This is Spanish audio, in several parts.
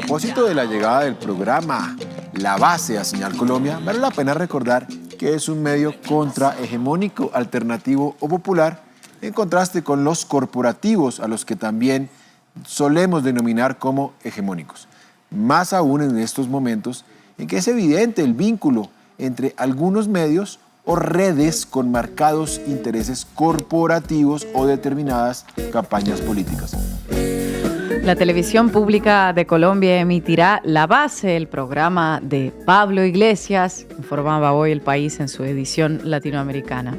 propósito de la llegada del programa La Base a Señal Colombia, vale la pena recordar que es un medio contrahegemónico, alternativo o popular, en contraste con los corporativos, a los que también solemos denominar como hegemónicos. Más aún en estos momentos en que es evidente el vínculo entre algunos medios o redes con marcados intereses corporativos o determinadas campañas políticas. La televisión pública de Colombia emitirá La Base, el programa de Pablo Iglesias, informaba hoy El País en su edición latinoamericana.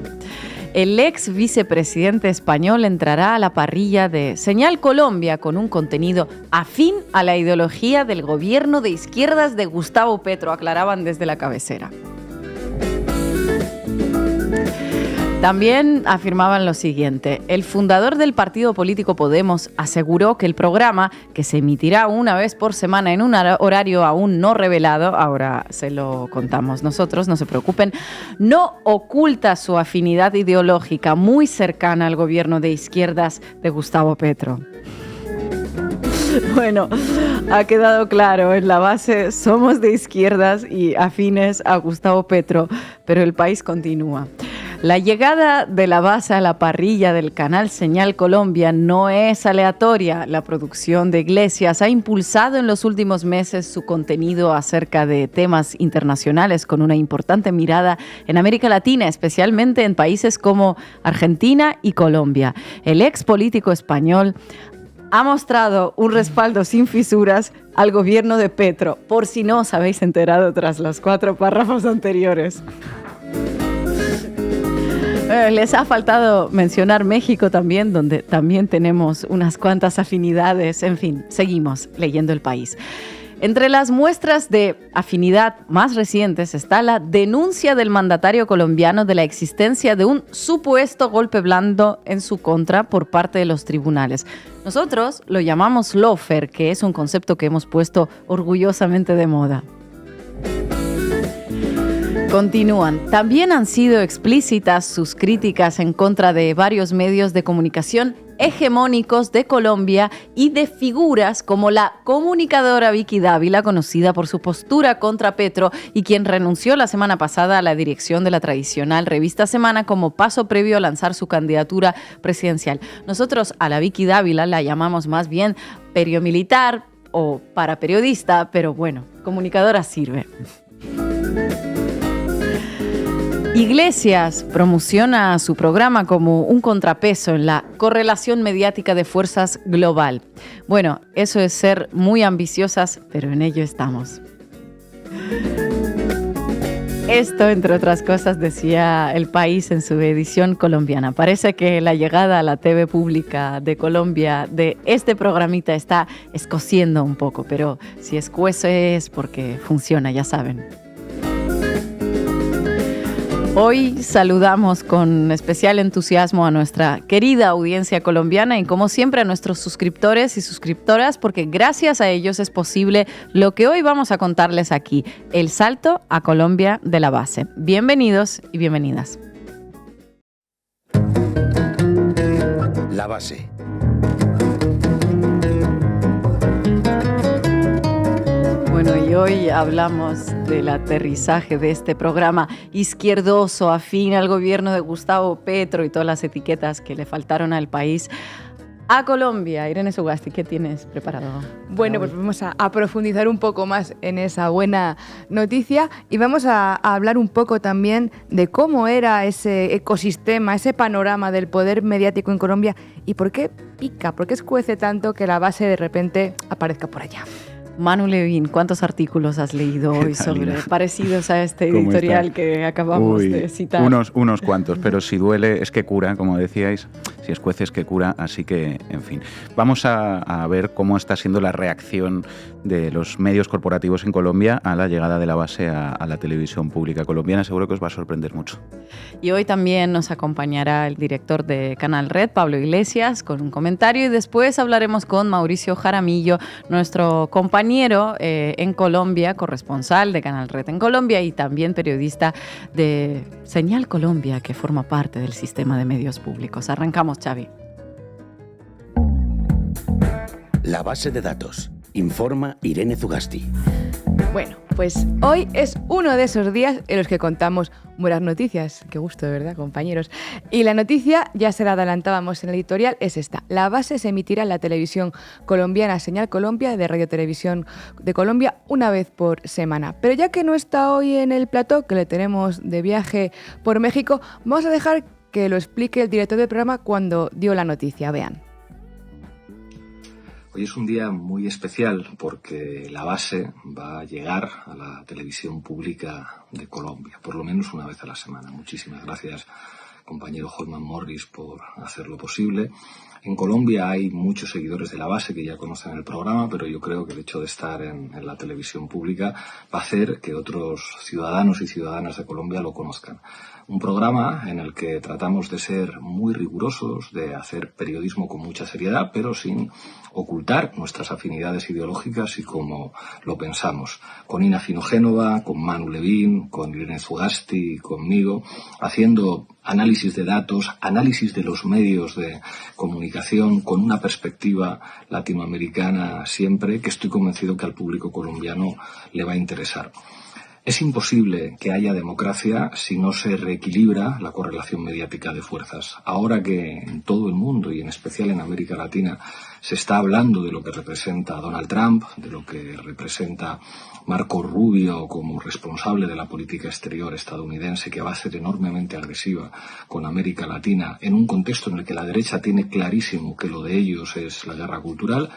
El ex vicepresidente español entrará a la parrilla de Señal Colombia con un contenido afín a la ideología del gobierno de izquierdas de Gustavo Petro, aclaraban desde la cabecera. También afirmaban lo siguiente: el fundador del partido político Podemos aseguró que el programa, que se emitirá una vez por semana en un horario aún no revelado, ahora se lo contamos nosotros, no se preocupen, no oculta su afinidad ideológica muy cercana al gobierno de izquierdas de Gustavo Petro. Bueno, ha quedado claro, en La Base somos de izquierdas y afines a Gustavo Petro, pero El País continúa. La llegada de La Base a la parrilla del canal Señal Colombia no es aleatoria. La producción de Iglesias ha impulsado en los últimos meses su contenido acerca de temas internacionales con una importante mirada en América Latina, especialmente en países como Argentina y Colombia. El ex político español ha mostrado un respaldo sin fisuras al gobierno de Petro, por si no os habéis enterado tras los 4 párrafos anteriores. Les ha faltado mencionar México también, donde también tenemos unas cuantas afinidades. En fin, seguimos leyendo El País. Entre las muestras de afinidad más recientes está la denuncia del mandatario colombiano de la existencia de un supuesto golpe blando en su contra por parte de los tribunales. Nosotros lo llamamos lawfare, que es un concepto que hemos puesto orgullosamente de moda. Continúan. También han sido explícitas sus críticas en contra de varios medios de comunicación hegemónicos de Colombia y de figuras como la comunicadora Vicky Dávila, conocida por su postura contra Petro y quien renunció la semana pasada a la dirección de la tradicional revista Semana como paso previo a lanzar su candidatura presidencial. Nosotros a la Vicky Dávila la llamamos más bien periomilitar o paraperiodista, pero bueno, comunicadora sirve. Iglesias promociona su programa como un contrapeso en la correlación mediática de fuerzas global. Bueno, eso es ser muy ambiciosas, pero en ello estamos. Esto, entre otras cosas, decía El País en su edición colombiana. Parece que la llegada a la TV pública de Colombia de este programita está escociendo un poco, pero si escuece es porque funciona, ya saben. Hoy saludamos con especial entusiasmo a nuestra querida audiencia colombiana y como siempre a nuestros suscriptores y suscriptoras, porque gracias a ellos es posible lo que hoy vamos a contarles aquí, el salto a Colombia de La Base. Bienvenidos y bienvenidas. La Base. Bueno, y hoy hablamos del aterrizaje de este programa izquierdoso, afín al gobierno de Gustavo Petro y todas las etiquetas que le faltaron al país, a Colombia. Irene Sugasti, ¿qué tienes preparado? Bueno, pues vamos a profundizar un poco más en esa buena noticia y vamos a hablar un poco también de cómo era ese ecosistema, ese panorama del poder mediático en Colombia y por qué pica, por qué escuece tanto que La Base de repente aparezca por allá. Manu Levín, ¿cuántos artículos has leído hoy sobre parecidos a este editorial que acabamos de citar? Unos cuantos, pero si duele es que cura, como decíais, si escuece es que cura, así que, en fin. Vamos a ver cómo está siendo la reacción de los medios corporativos en Colombia a la llegada de La Base a la televisión pública colombiana. Seguro que os va a sorprender mucho. Y hoy también nos acompañará el director de Canal Red, Pablo Iglesias, con un comentario y después hablaremos con Mauricio Jaramillo, nuestro compañero en Colombia, corresponsal de Canal Red en Colombia y también periodista de Señal Colombia, que forma parte del sistema de medios públicos. Arrancamos, Xavi. La Base de datos. Informa Irene Zugasti. Bueno, pues hoy es uno de esos días en los que contamos buenas noticias. Qué gusto, de verdad, compañeros. Y la noticia, ya se la adelantábamos en el editorial, es esta. La base se emitirá en la televisión colombiana Señal Colombia de Radio Televisión de Colombia una vez por semana. Pero ya que no está hoy en el plató, que le tenemos de viaje por México, vamos a dejar que lo explique el director del programa cuando dio la noticia. Vean. Hoy es un día muy especial porque la base va a llegar a la televisión pública de Colombia, por lo menos una vez a la semana. Muchísimas gracias, compañero Holman Morris, por hacerlo posible. En Colombia hay muchos seguidores de la base que ya conocen el programa, pero yo creo que el hecho de estar en la televisión pública va a hacer que otros ciudadanos y ciudadanas de Colombia lo conozcan. Un programa en el que tratamos de ser muy rigurosos, de hacer periodismo con mucha seriedad, pero sin ocultar nuestras afinidades ideológicas y cómo lo pensamos. Con Ina Finogénova, con Manu Levín, con Irene Zugasti, conmigo, haciendo análisis de datos, análisis de los medios de comunicación con una perspectiva latinoamericana siempre, que estoy convencido que al público colombiano le va a interesar. Es imposible que haya democracia si no se reequilibra la correlación mediática de fuerzas. Ahora que en todo el mundo y en especial en América Latina se está hablando de lo que representa Donald Trump, de lo que representa Marco Rubio como responsable de la política exterior estadounidense, que va a ser enormemente agresiva con América Latina, en un contexto en el que la derecha tiene clarísimo que lo de ellos es la guerra cultural,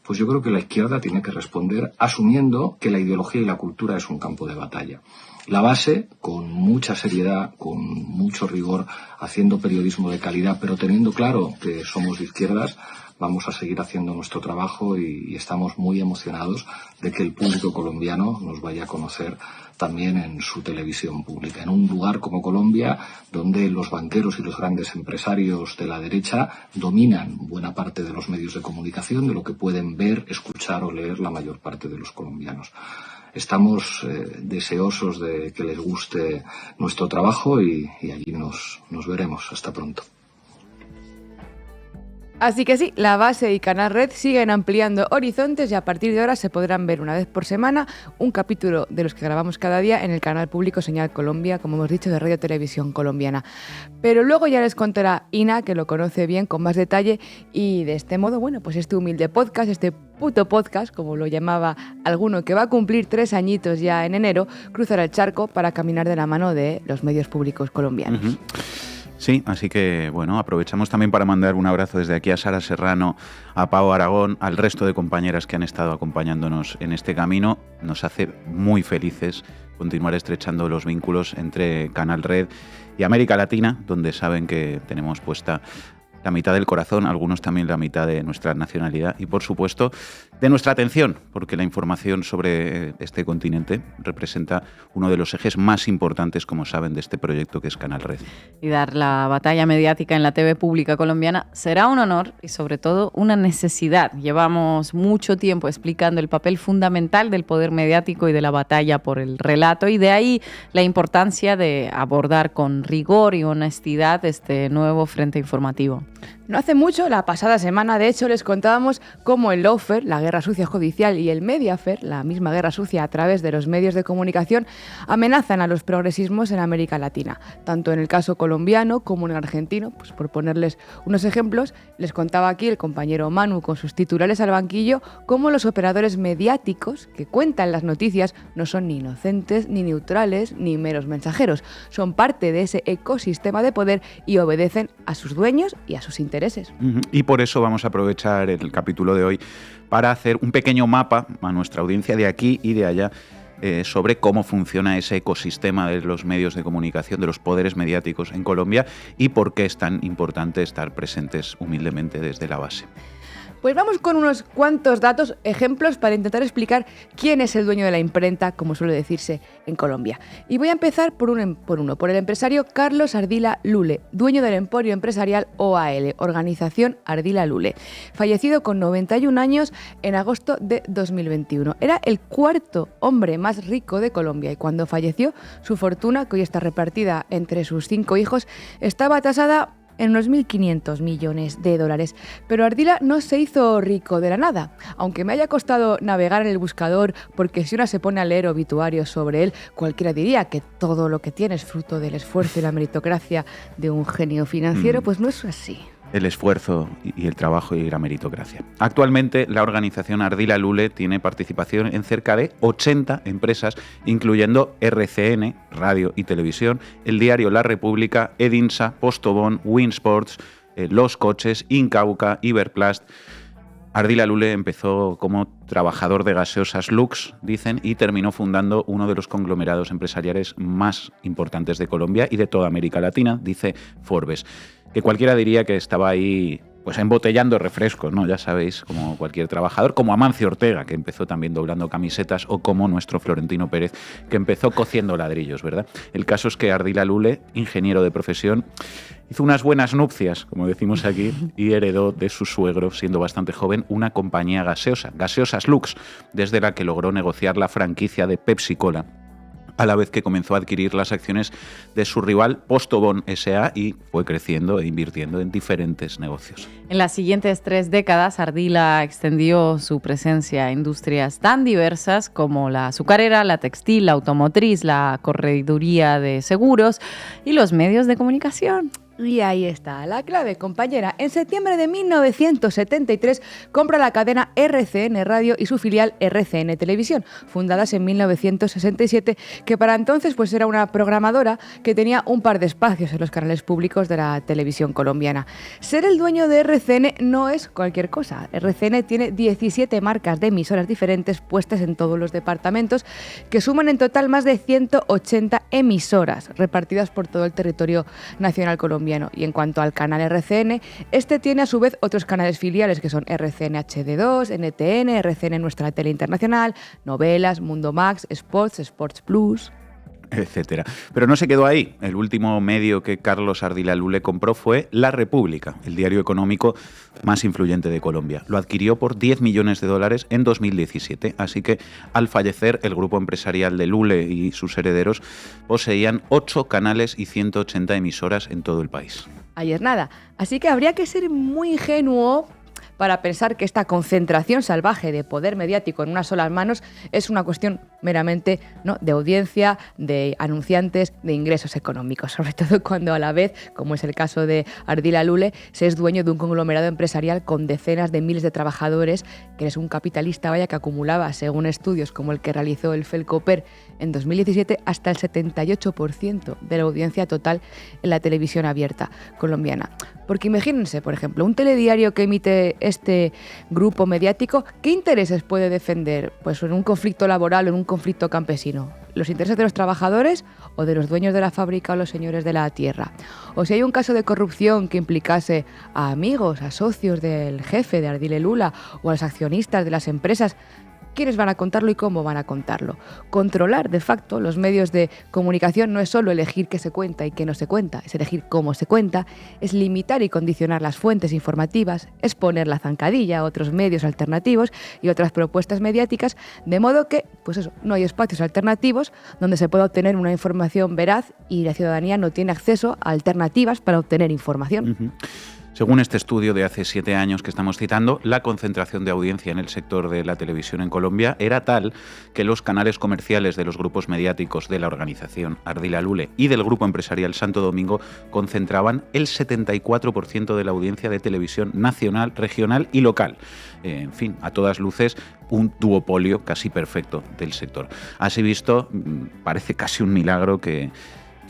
pues yo creo que la izquierda tiene que responder asumiendo que la ideología y la cultura es un campo de batalla. La base, con mucha seriedad, con mucho rigor, haciendo periodismo de calidad, pero teniendo claro que somos de izquierdas, vamos a seguir haciendo nuestro trabajo y estamos muy emocionados de que el público colombiano nos vaya a conocer también en su televisión pública, en un lugar como Colombia, donde los banqueros y los grandes empresarios de la derecha dominan buena parte de los medios de comunicación, de lo que pueden ver, escuchar o leer la mayor parte de los colombianos. Estamos deseosos de que les guste nuestro trabajo y allí nos veremos. Hasta pronto. Así que sí, la base y Canal Red siguen ampliando horizontes y a partir de ahora se podrán ver una vez por semana un capítulo de los que grabamos cada día en el canal público Señal Colombia, como hemos dicho, de Radio Televisión Colombiana. Pero luego ya les contará Ina, que lo conoce bien, con más detalle, y de este modo, bueno, pues este humilde podcast, este puto podcast, como lo llamaba alguno, que va a cumplir 3 añitos ya en enero, cruzará el charco para caminar de la mano de los medios públicos colombianos. Uh-huh. Sí, así que bueno, aprovechamos también para mandar un abrazo desde aquí a Sara Serrano, a Pau Aragón, al resto de compañeras que han estado acompañándonos en este camino. Nos hace muy felices continuar estrechando los vínculos entre Canal Red y América Latina, donde saben que tenemos puesta la mitad del corazón, algunos también la mitad de nuestra nacionalidad y, por supuesto, de nuestra atención, porque la información sobre este continente representa uno de los ejes más importantes, como saben, de este proyecto que es Canal Red. Y dar la batalla mediática en la TV pública colombiana será un honor y, sobre todo, una necesidad. Llevamos mucho tiempo explicando el papel fundamental del poder mediático y de la batalla por el relato, y de ahí la importancia de abordar con rigor y honestidad este nuevo frente informativo. No hace mucho, la pasada semana, de hecho, les contábamos cómo el lawfare, la guerra sucia judicial, y el mediafare, la misma guerra sucia a través de los medios de comunicación, amenazan a los progresismos en América Latina, tanto en el caso colombiano como en el argentino. Pues por ponerles unos ejemplos, les contaba aquí el compañero Manu con sus titulares al banquillo cómo los operadores mediáticos que cuentan las noticias no son ni inocentes, ni neutrales, ni meros mensajeros. Son parte de ese ecosistema de poder y obedecen a sus dueños y a sus intereses. Y por eso vamos a aprovechar el capítulo de hoy para hacer un pequeño mapa a nuestra audiencia de aquí y de allá sobre cómo funciona ese ecosistema de los medios de comunicación, de los poderes mediáticos en Colombia y por qué es tan importante estar presentes humildemente desde la base. Pues vamos con unos cuantos datos, ejemplos, para intentar explicar quién es el dueño de la imprenta, como suele decirse en Colombia. Y voy a empezar por el empresario Carlos Ardila Lule, dueño del emporio empresarial OAL, Organización Ardila Lule, fallecido con 91 años en agosto de 2021. Era el 4º hombre más rico de Colombia y cuando falleció, su fortuna, que hoy está repartida entre sus 5 hijos, estaba tasada en unos 1.500 millones de dólares. Pero Ardila no se hizo rico de la nada, aunque me haya costado navegar en el buscador, porque si una se pone a leer obituarios sobre él, cualquiera diría que todo lo que tiene es fruto del esfuerzo y la meritocracia de un genio financiero, pues no es así. El esfuerzo y el trabajo y la meritocracia. Actualmente, la organización Ardila Lule tiene participación en cerca de 80 empresas, incluyendo RCN, Radio y Televisión, el diario La República, Edinsa, Postobón, Winsports, Los Coches, Incauca, Iberplast. Ardila Lule empezó como trabajador de gaseosas Lux, dicen, y terminó fundando uno de los conglomerados empresariales más importantes de Colombia y de toda América Latina, dice Forbes. Que cualquiera diría que estaba ahí pues embotellando refrescos, ¿no? Ya sabéis, como cualquier trabajador, como Amancio Ortega, que empezó también doblando camisetas, o como nuestro Florentino Pérez, que empezó cociendo ladrillos, ¿verdad? El caso es que Ardila Lule, ingeniero de profesión, hizo unas buenas nupcias, como decimos aquí, y heredó de su suegro, siendo bastante joven, una compañía gaseosa, Gaseosas Lux, desde la que logró negociar la franquicia de Pepsi Cola, a la vez que comenzó a adquirir las acciones de su rival Postobón S.A. y fue creciendo e invirtiendo en diferentes negocios. En las siguientes 3 décadas, Ardila extendió su presencia a industrias tan diversas como la azucarera, la textil, la automotriz, la correduría de seguros y los medios de comunicación. Y ahí está la clave, compañera. En septiembre de 1973 compra la cadena RCN Radio y su filial RCN Televisión, fundadas en 1967, que para entonces pues era una programadora que tenía un par de espacios en los canales públicos de la televisión colombiana. Ser el dueño de RCN no es cualquier cosa. RCN tiene 17 marcas de emisoras diferentes puestas en todos los departamentos, que suman en total más de 180 emisoras repartidas por todo el territorio nacional colombiano. Y en cuanto al canal RCN, este tiene a su vez otros canales filiales que son RCN HD2, NTN, RCN Nuestra Tele Internacional, Novelas, Mundo Max, Sports, Sports Plus, etcétera. Pero no se quedó ahí. El último medio que Carlos Ardila Lule compró fue La República, el diario económico más influyente de Colombia. Lo adquirió por $10 millones en 2017, así que al fallecer el grupo empresarial de Lule y sus herederos poseían 8 canales y 180 emisoras en todo el país. Ayer nada. Así que habría que ser muy ingenuo para pensar que esta concentración salvaje de poder mediático en unas solas manos es una cuestión meramente, ¿no?, de audiencia, de anunciantes, de ingresos económicos, sobre todo cuando a la vez, como es el caso de Ardila Lule, se es dueño de un conglomerado empresarial con decenas de miles de trabajadores, que es un capitalista, vaya, que acumulaba, según estudios como el que realizó el Felcoper en 2017, hasta el 78% de la audiencia total en la televisión abierta colombiana. Porque imagínense, por ejemplo, un telediario que emite este grupo mediático, ¿qué intereses puede defender? Pues en un conflicto laboral o en un conflicto campesino. ¿Los intereses de los trabajadores o de los dueños de la fábrica o los señores de la tierra? O si hay un caso de corrupción que implicase a amigos, a socios del jefe de Ardila Lule o a los accionistas de las empresas, ¿quiénes van a contarlo y cómo van a contarlo? Controlar, de facto, los medios de comunicación no es solo elegir qué se cuenta y qué no se cuenta, es elegir cómo se cuenta, es limitar y condicionar las fuentes informativas, es poner la zancadilla a otros medios alternativos y otras propuestas mediáticas, de modo que, pues eso, no hay espacios alternativos donde se pueda obtener una información veraz y la ciudadanía no tiene acceso a alternativas para obtener información. Uh-huh. Según este estudio de hace 7 años que estamos citando, la concentración de audiencia en el sector de la televisión en Colombia era tal que los canales comerciales de los grupos mediáticos de la organización Ardila Lule y del grupo empresarial Santo Domingo concentraban el 74% de la audiencia de televisión nacional, regional y local. En fin, a todas luces, un duopolio casi perfecto del sector. Así visto, parece casi un milagro que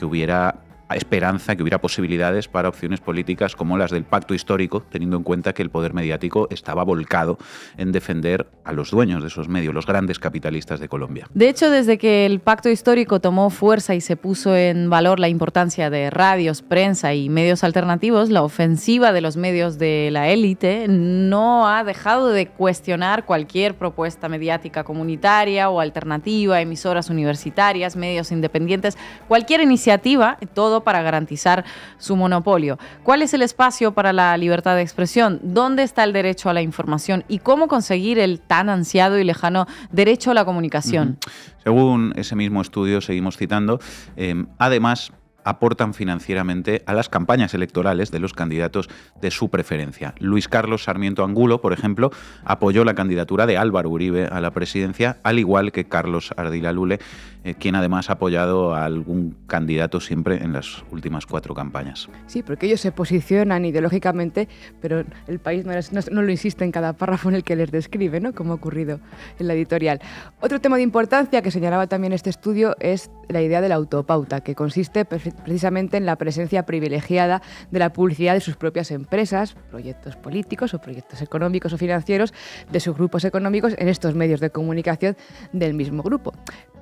hubiera esperanza, que hubiera posibilidades para opciones políticas como las del pacto histórico, teniendo en cuenta que el poder mediático estaba volcado en defender a los dueños de esos medios, los grandes capitalistas de Colombia. De hecho, desde que el pacto histórico tomó fuerza y se puso en valor la importancia de radios, prensa y medios alternativos, la ofensiva de los medios de la élite no ha dejado de cuestionar cualquier propuesta mediática comunitaria o alternativa, emisoras universitarias, medios independientes, cualquier iniciativa, todo para garantizar su monopolio. ¿Cuál es el espacio para la libertad de expresión? ¿Dónde está el derecho a la información? ¿Y cómo conseguir el tan ansiado y lejano derecho a la comunicación? Según ese mismo estudio, seguimos citando, además, aportan financieramente a las campañas electorales de los candidatos de su preferencia. Luis Carlos Sarmiento Angulo, por ejemplo, apoyó la candidatura de Álvaro Uribe a la presidencia, al igual que Carlos Ardila Lule, quien además ha apoyado a algún candidato siempre en las últimas 4 campañas. Sí, porque ellos se posicionan ideológicamente, pero el país no lo insiste en cada párrafo en el que les describe, ¿no?, como ha ocurrido en la editorial. Otro tema de importancia que señalaba también este estudio es la idea de la autopauta, que consiste precisamente en la presencia privilegiada de la publicidad de sus propias empresas, proyectos políticos o proyectos económicos o financieros de sus grupos económicos en estos medios de comunicación del mismo grupo.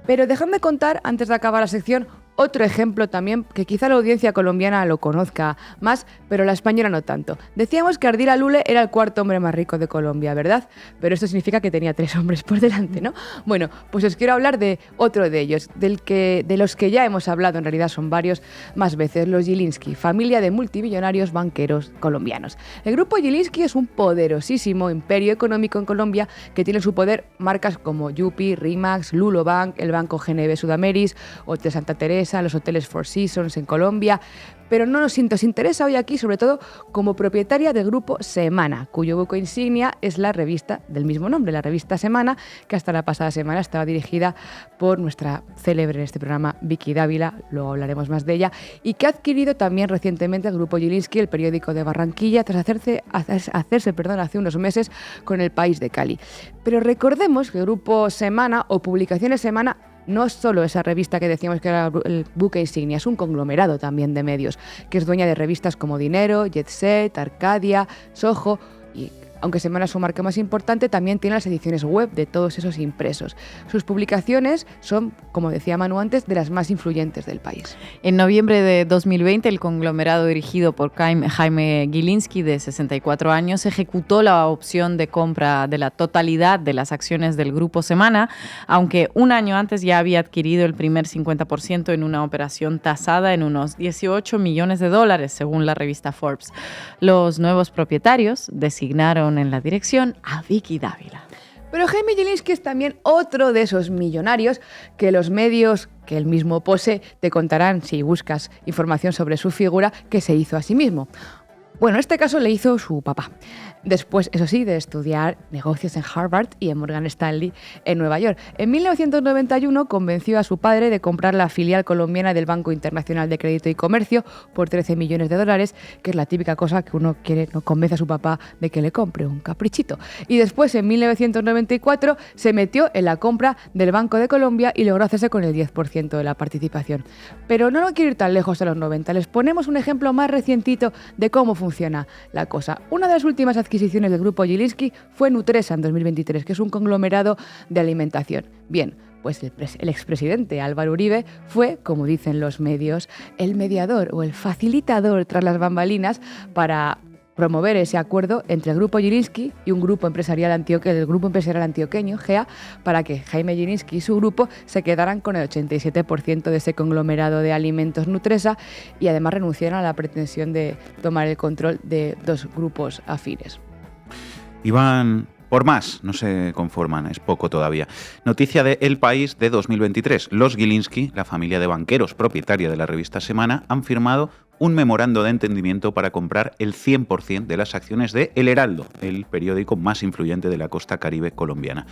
Pero dejadme contar, antes de acabar la sección, otro ejemplo también que quizá la audiencia colombiana lo conozca más, pero la española no tanto. Decíamos que Ardila Lule era el 4º hombre más rico de Colombia, ¿verdad? Pero esto significa que tenía 3 hombres por delante, ¿no? Bueno, pues os quiero hablar de otro de ellos, de los que ya hemos hablado, en realidad son varios más veces, los Gilinski, familia de multimillonarios banqueros colombianos. El grupo Gilinski es un poderosísimo imperio económico en Colombia que tiene en su poder marcas como Yupi, Rimax, Lulo Bank, el Banco GNB Sudameris, Hotel Santa Teresa, los hoteles Four Seasons en Colombia, pero no nos interesa hoy aquí, sobre todo como propietaria del grupo Semana, cuyo buque insignia es la revista del mismo nombre, la revista Semana, que hasta la pasada semana estaba dirigida por nuestra célebre en este programa Vicky Dávila, luego hablaremos más de ella, y que ha adquirido también recientemente el grupo Gilinski, el periódico de Barranquilla, tras hacerse hace unos meses con El País de Cali. Pero recordemos que el grupo Semana o Publicaciones Semana no es solo esa revista que decíamos que era el buque insignia, es un conglomerado también de medios, que es dueña de revistas como Dinero, Jet Set, Arcadia, Soho y... Aunque Semana es su marca más importante, también tiene las ediciones web de todos esos impresos. Sus publicaciones son, como decía Manu antes, de las más influyentes del país. En noviembre de 2020, el conglomerado dirigido por Jaime Gilinski, de 64 años, ejecutó la opción de compra de la totalidad de las acciones del Grupo Semana, aunque un año antes ya había adquirido el primer 50% en una operación tasada en unos $18 millones, según la revista Forbes. Los nuevos propietarios designaron en la dirección a Vicky Dávila. Pero Jaime Gilinski es también otro de esos millonarios que los medios que él mismo posee te contarán, si buscas información sobre su figura, que se hizo a sí mismo. Bueno, en este caso le hizo su papá. Después, eso sí, de estudiar negocios en Harvard y en Morgan Stanley en Nueva York. En 1991 convenció a su padre de comprar la filial colombiana del Banco Internacional de Crédito y Comercio por $13 millones, que es la típica cosa que uno quiere, no convence a su papá de que le compre, un caprichito. Y después, en 1994, se metió en la compra del Banco de Colombia y logró hacerse con el 10% de la participación. Pero no quiero ir tan lejos de los 90. Les ponemos un ejemplo más recientito de cómo funciona la cosa. Una de las últimas adquisiciones del grupo Gilinski fue Nutresa en 2023, que es un conglomerado de alimentación. Bien, pues el expresidente Álvaro Uribe fue, como dicen los medios, el mediador o el facilitador tras las bambalinas para promover ese acuerdo entre el grupo Gilinski y un grupo empresarial antioqueño, GEA, para que Jaime Gilinski y su grupo se quedaran con el 87% de ese conglomerado de alimentos Nutresa y además renunciaran a la pretensión de tomar el control de 2 grupos afines. Iván, por más, no se conforman, es poco todavía. Noticia de El País de 2023. Los Gilinski, la familia de banqueros propietaria de la revista Semana, han firmado un memorando de entendimiento para comprar el 100% de las acciones de El Heraldo, el periódico más influyente de la costa caribe colombiana.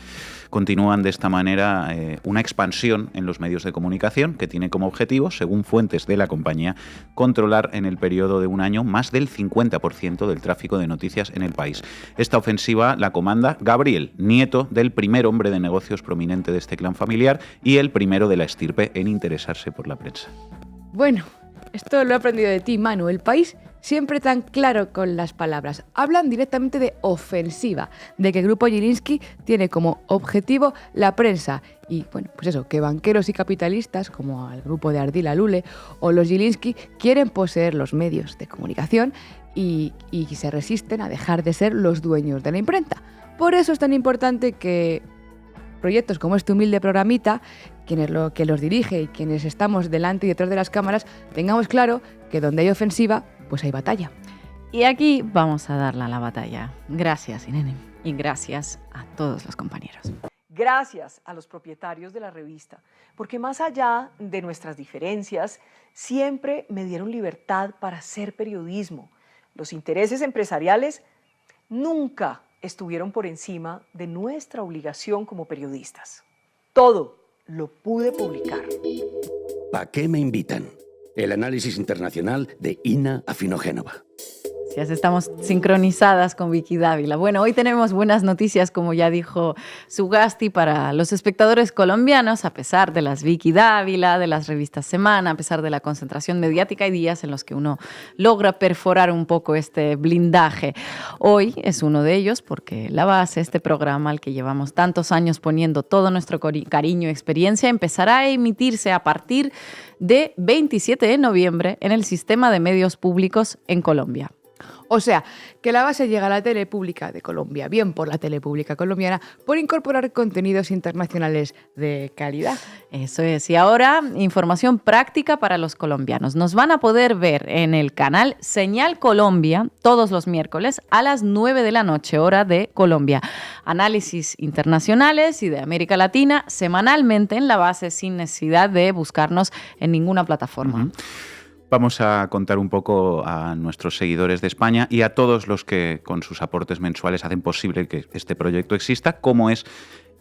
Continúan de esta manera una expansión en los medios de comunicación que tiene como objetivo, según fuentes de la compañía, controlar en el periodo de un año más del 50% del tráfico de noticias en el país. Esta ofensiva la comanda Gabriel, nieto del primer hombre de negocios prominente de este clan familiar y el primero de la estirpe en interesarse por la prensa. Bueno, esto lo he aprendido de ti, Manu. El País siempre tan claro con las palabras. Hablan directamente de ofensiva, de que el grupo Gilinski tiene como objetivo la prensa. Y bueno, pues eso, que banqueros y capitalistas, como el grupo de Ardila Lule o los Gilinski, quieren poseer los medios de comunicación y se resisten a dejar de ser los dueños de la imprenta. Por eso es tan importante que proyectos como este humilde programita, que los dirige y quienes estamos delante y detrás de las cámaras, tengamos claro que donde hay ofensiva, pues hay batalla. Y aquí vamos a darle a la batalla. Gracias, Irene. Y gracias a todos los compañeros. gracias a los propietarios de la revista, porque más allá de nuestras diferencias, siempre me dieron libertad para hacer periodismo. Los intereses empresariales nunca estuvieron por encima de nuestra obligación como periodistas. Todo lo pude publicar. ¿Pa' qué me invitan? El análisis internacional de Ina Afinogénova. Ya estamos sincronizadas con Vicky Dávila. Bueno, hoy tenemos buenas noticias, como ya dijo Zugasti, para los espectadores colombianos, a pesar de las Vicky Dávila, de las revistas Semana, a pesar de la concentración mediática, hay días en los que uno logra perforar un poco este blindaje. Hoy es uno de ellos porque La Base, este programa al que llevamos tantos años poniendo todo nuestro cariño y experiencia, empezará a emitirse a partir de 27 de noviembre en el sistema de medios públicos en Colombia. O sea, que La Base llega a la tele pública de Colombia, bien por la tele pública colombiana, por incorporar contenidos internacionales de calidad. Eso es. Y ahora, información práctica para los colombianos. Nos van a poder ver en el canal Señal Colombia todos los miércoles a las 9 de la noche, hora de Colombia. Análisis internacionales y de América Latina semanalmente en La Base sin necesidad de buscarnos en ninguna plataforma. Uh-huh. Vamos a contar un poco a nuestros seguidores de España y a todos los que con sus aportes mensuales hacen posible que este proyecto exista, cómo es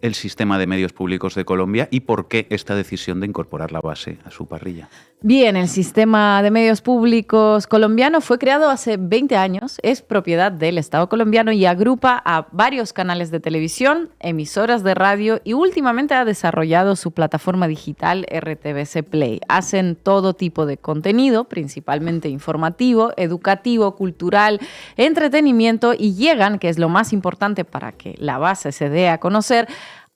el sistema de medios públicos de Colombia y por qué esta decisión de incorporar La Base a su parrilla. Bien, el sistema de medios públicos colombiano fue creado hace 20 años, es propiedad del Estado colombiano y agrupa a varios canales de televisión, emisoras de radio y últimamente ha desarrollado su plataforma digital RTVC Play. Hacen todo tipo de contenido, principalmente informativo, educativo, cultural, entretenimiento y llegan, que es lo más importante para que La Base se dé a conocer,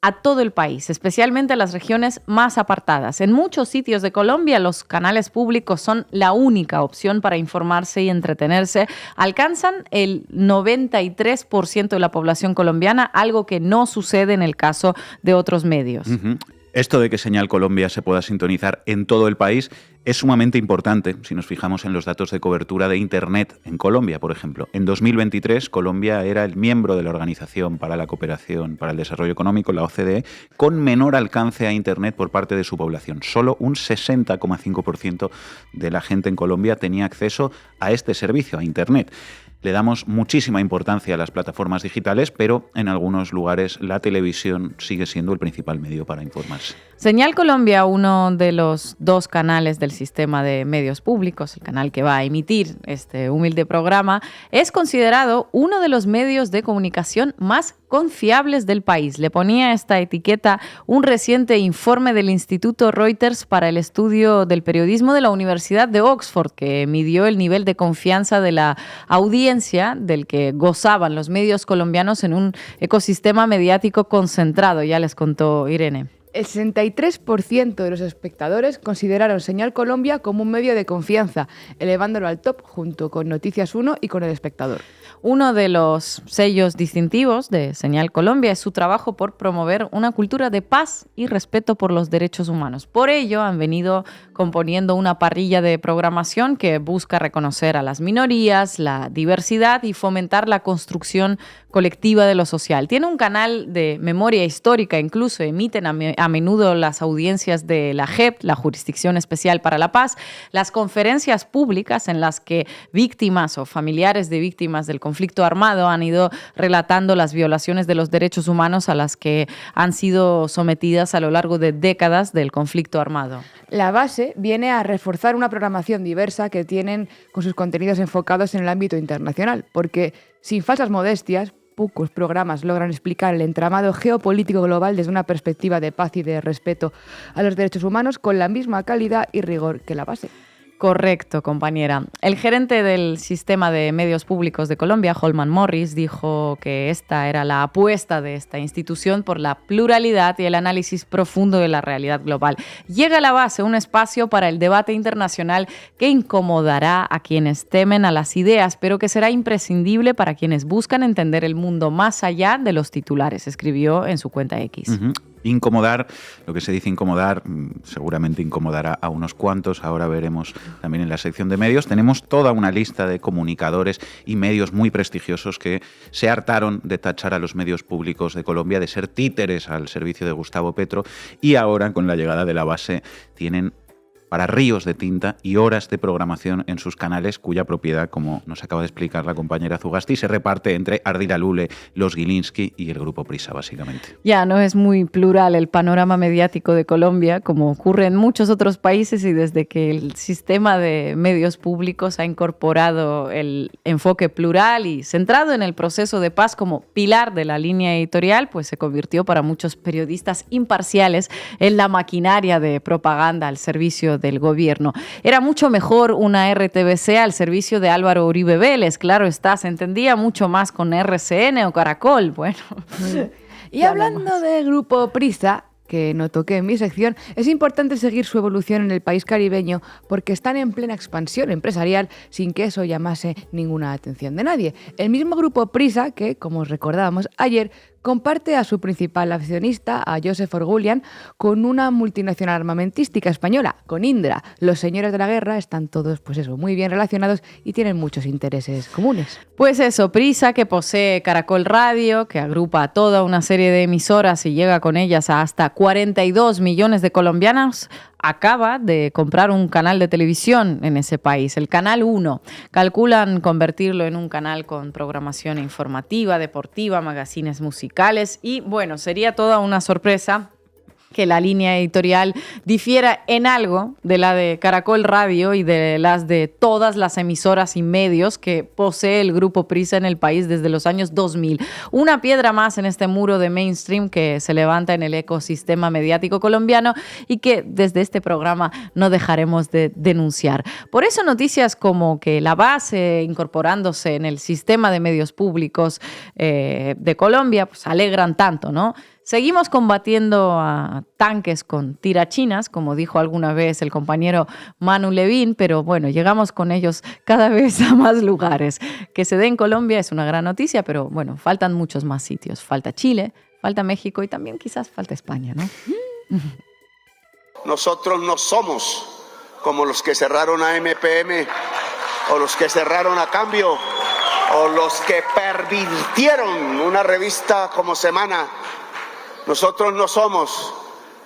a todo el país, especialmente a las regiones más apartadas. En muchos sitios de Colombia, los canales públicos son la única opción para informarse y entretenerse. Alcanzan el 93% de la población colombiana, algo que no sucede en el caso de otros medios. Uh-huh. Esto de que Señal Colombia se pueda sintonizar en todo el país es sumamente importante si nos fijamos en los datos de cobertura de Internet en Colombia, por ejemplo. En 2023, Colombia era el miembro de la Organización para la Cooperación para el Desarrollo Económico, la OCDE, con menor alcance a Internet por parte de su población. Solo un 60,5% de la gente en Colombia tenía acceso a este servicio, a Internet. Le damos muchísima importancia a las plataformas digitales, pero en algunos lugares la televisión sigue siendo el principal medio para informarse. Señal Colombia, uno de los dos canales del sistema de medios públicos, el canal que va a emitir este humilde programa, es considerado uno de los medios de comunicación más confiables del país. Le ponía esta etiqueta un reciente informe del Instituto Reuters para el estudio del periodismo de la Universidad de Oxford, que midió el nivel de confianza de la audiencia del que gozaban los medios colombianos en un ecosistema mediático concentrado. Ya les contó Irene. El 63% de los espectadores consideraron Señal Colombia como un medio de confianza, elevándolo al top junto con Noticias 1 y con El Espectador. Uno de los sellos distintivos de Señal Colombia es su trabajo por promover una cultura de paz y respeto por los derechos humanos. Por ello, han venido componiendo una parrilla de programación que busca reconocer a las minorías, la diversidad y fomentar la construcción colectiva de lo social. Tiene un canal de memoria histórica, incluso emiten a menudo las audiencias de la JEP, la Jurisdicción Especial para la Paz, las conferencias públicas en las que víctimas o familiares de víctimas del conflicto armado han ido relatando las violaciones de los derechos humanos a las que han sido sometidas a lo largo de décadas del conflicto armado. La Base viene a reforzar una programación diversa que tienen con sus contenidos enfocados en el ámbito internacional, porque, sin falsas modestias, pocos programas logran explicar el entramado geopolítico global desde una perspectiva de paz y de respeto a los derechos humanos con la misma calidad y rigor que La Base. Correcto, compañera. El gerente del sistema de medios públicos de Colombia, Holman Morris, dijo que esta era la apuesta de esta institución por la pluralidad y el análisis profundo de la realidad global. Llega a La Base, un espacio para el debate internacional que incomodará a quienes temen a las ideas, pero que será imprescindible para quienes buscan entender el mundo más allá de los titulares, escribió en su cuenta X. Uh-huh. Incomodar, lo que se dice incomodar, seguramente incomodará a unos cuantos. Ahora veremos también en la sección de medios. Tenemos toda una lista de comunicadores y medios muy prestigiosos que se hartaron de tachar a los medios públicos de Colombia de ser títeres al servicio de Gustavo Petro, y ahora, con la llegada de la base, tienen para ríos de tinta y horas de programación en sus canales, cuya propiedad, como nos acaba de explicar la compañera Zugasti, se reparte entre Ardila Lule, los Gilinski y el Grupo Prisa, básicamente. Ya no es muy plural el panorama mediático de Colombia, como ocurre en muchos otros países, y desde que el sistema de medios públicos ha incorporado el enfoque plural y centrado en el proceso de paz como pilar de la línea editorial, pues se convirtió para muchos periodistas imparciales en la maquinaria de propaganda al servicio del gobierno. Era mucho mejor una RTBC al servicio de Álvaro Uribe Vélez, claro está, se entendía mucho más con RCN o Caracol, bueno. Y hablando de Grupo Prisa, que no toqué en mi sección, es importante seguir su evolución en el país caribeño porque están en plena expansión empresarial sin que eso llamase ninguna atención de nadie. El mismo Grupo Prisa que, como os recordábamos ayer, comparte a su principal accionista, a Joseph Orgullian, con una multinacional armamentística española, con Indra. Los señores de la guerra están todos, pues eso, muy bien relacionados y tienen muchos intereses comunes. Pues eso, Prisa, que posee Caracol Radio, que agrupa a toda una serie de emisoras y llega con ellas a hasta 42 millones de colombianos, acaba de comprar un canal de televisión en ese país, el Canal 1. Calculan convertirlo en un canal con programación informativa, deportiva, magazines musicales y, bueno, sería toda una sorpresa que la línea editorial difiera en algo de la de Caracol Radio y de las de todas las emisoras y medios que posee el Grupo Prisa en el país desde los años 2000. Una piedra más en este muro de mainstream que se levanta en el ecosistema mediático colombiano y que desde este programa no dejaremos de denunciar. Por eso noticias como que la base incorporándose en el sistema de medios públicos de Colombia pues alegran tanto, ¿no? Seguimos combatiendo a tanques con tirachinas, como dijo alguna vez el compañero Manu Levín, pero bueno, llegamos con ellos cada vez a más lugares. Que se dé en Colombia es una gran noticia, pero bueno, faltan muchos más sitios. Falta Chile, falta México y también quizás falta España, ¿no? Nosotros no somos como los que cerraron a MPM o los que cerraron a Cambio o los que pervirtieron una revista como Semana. Nosotros no somos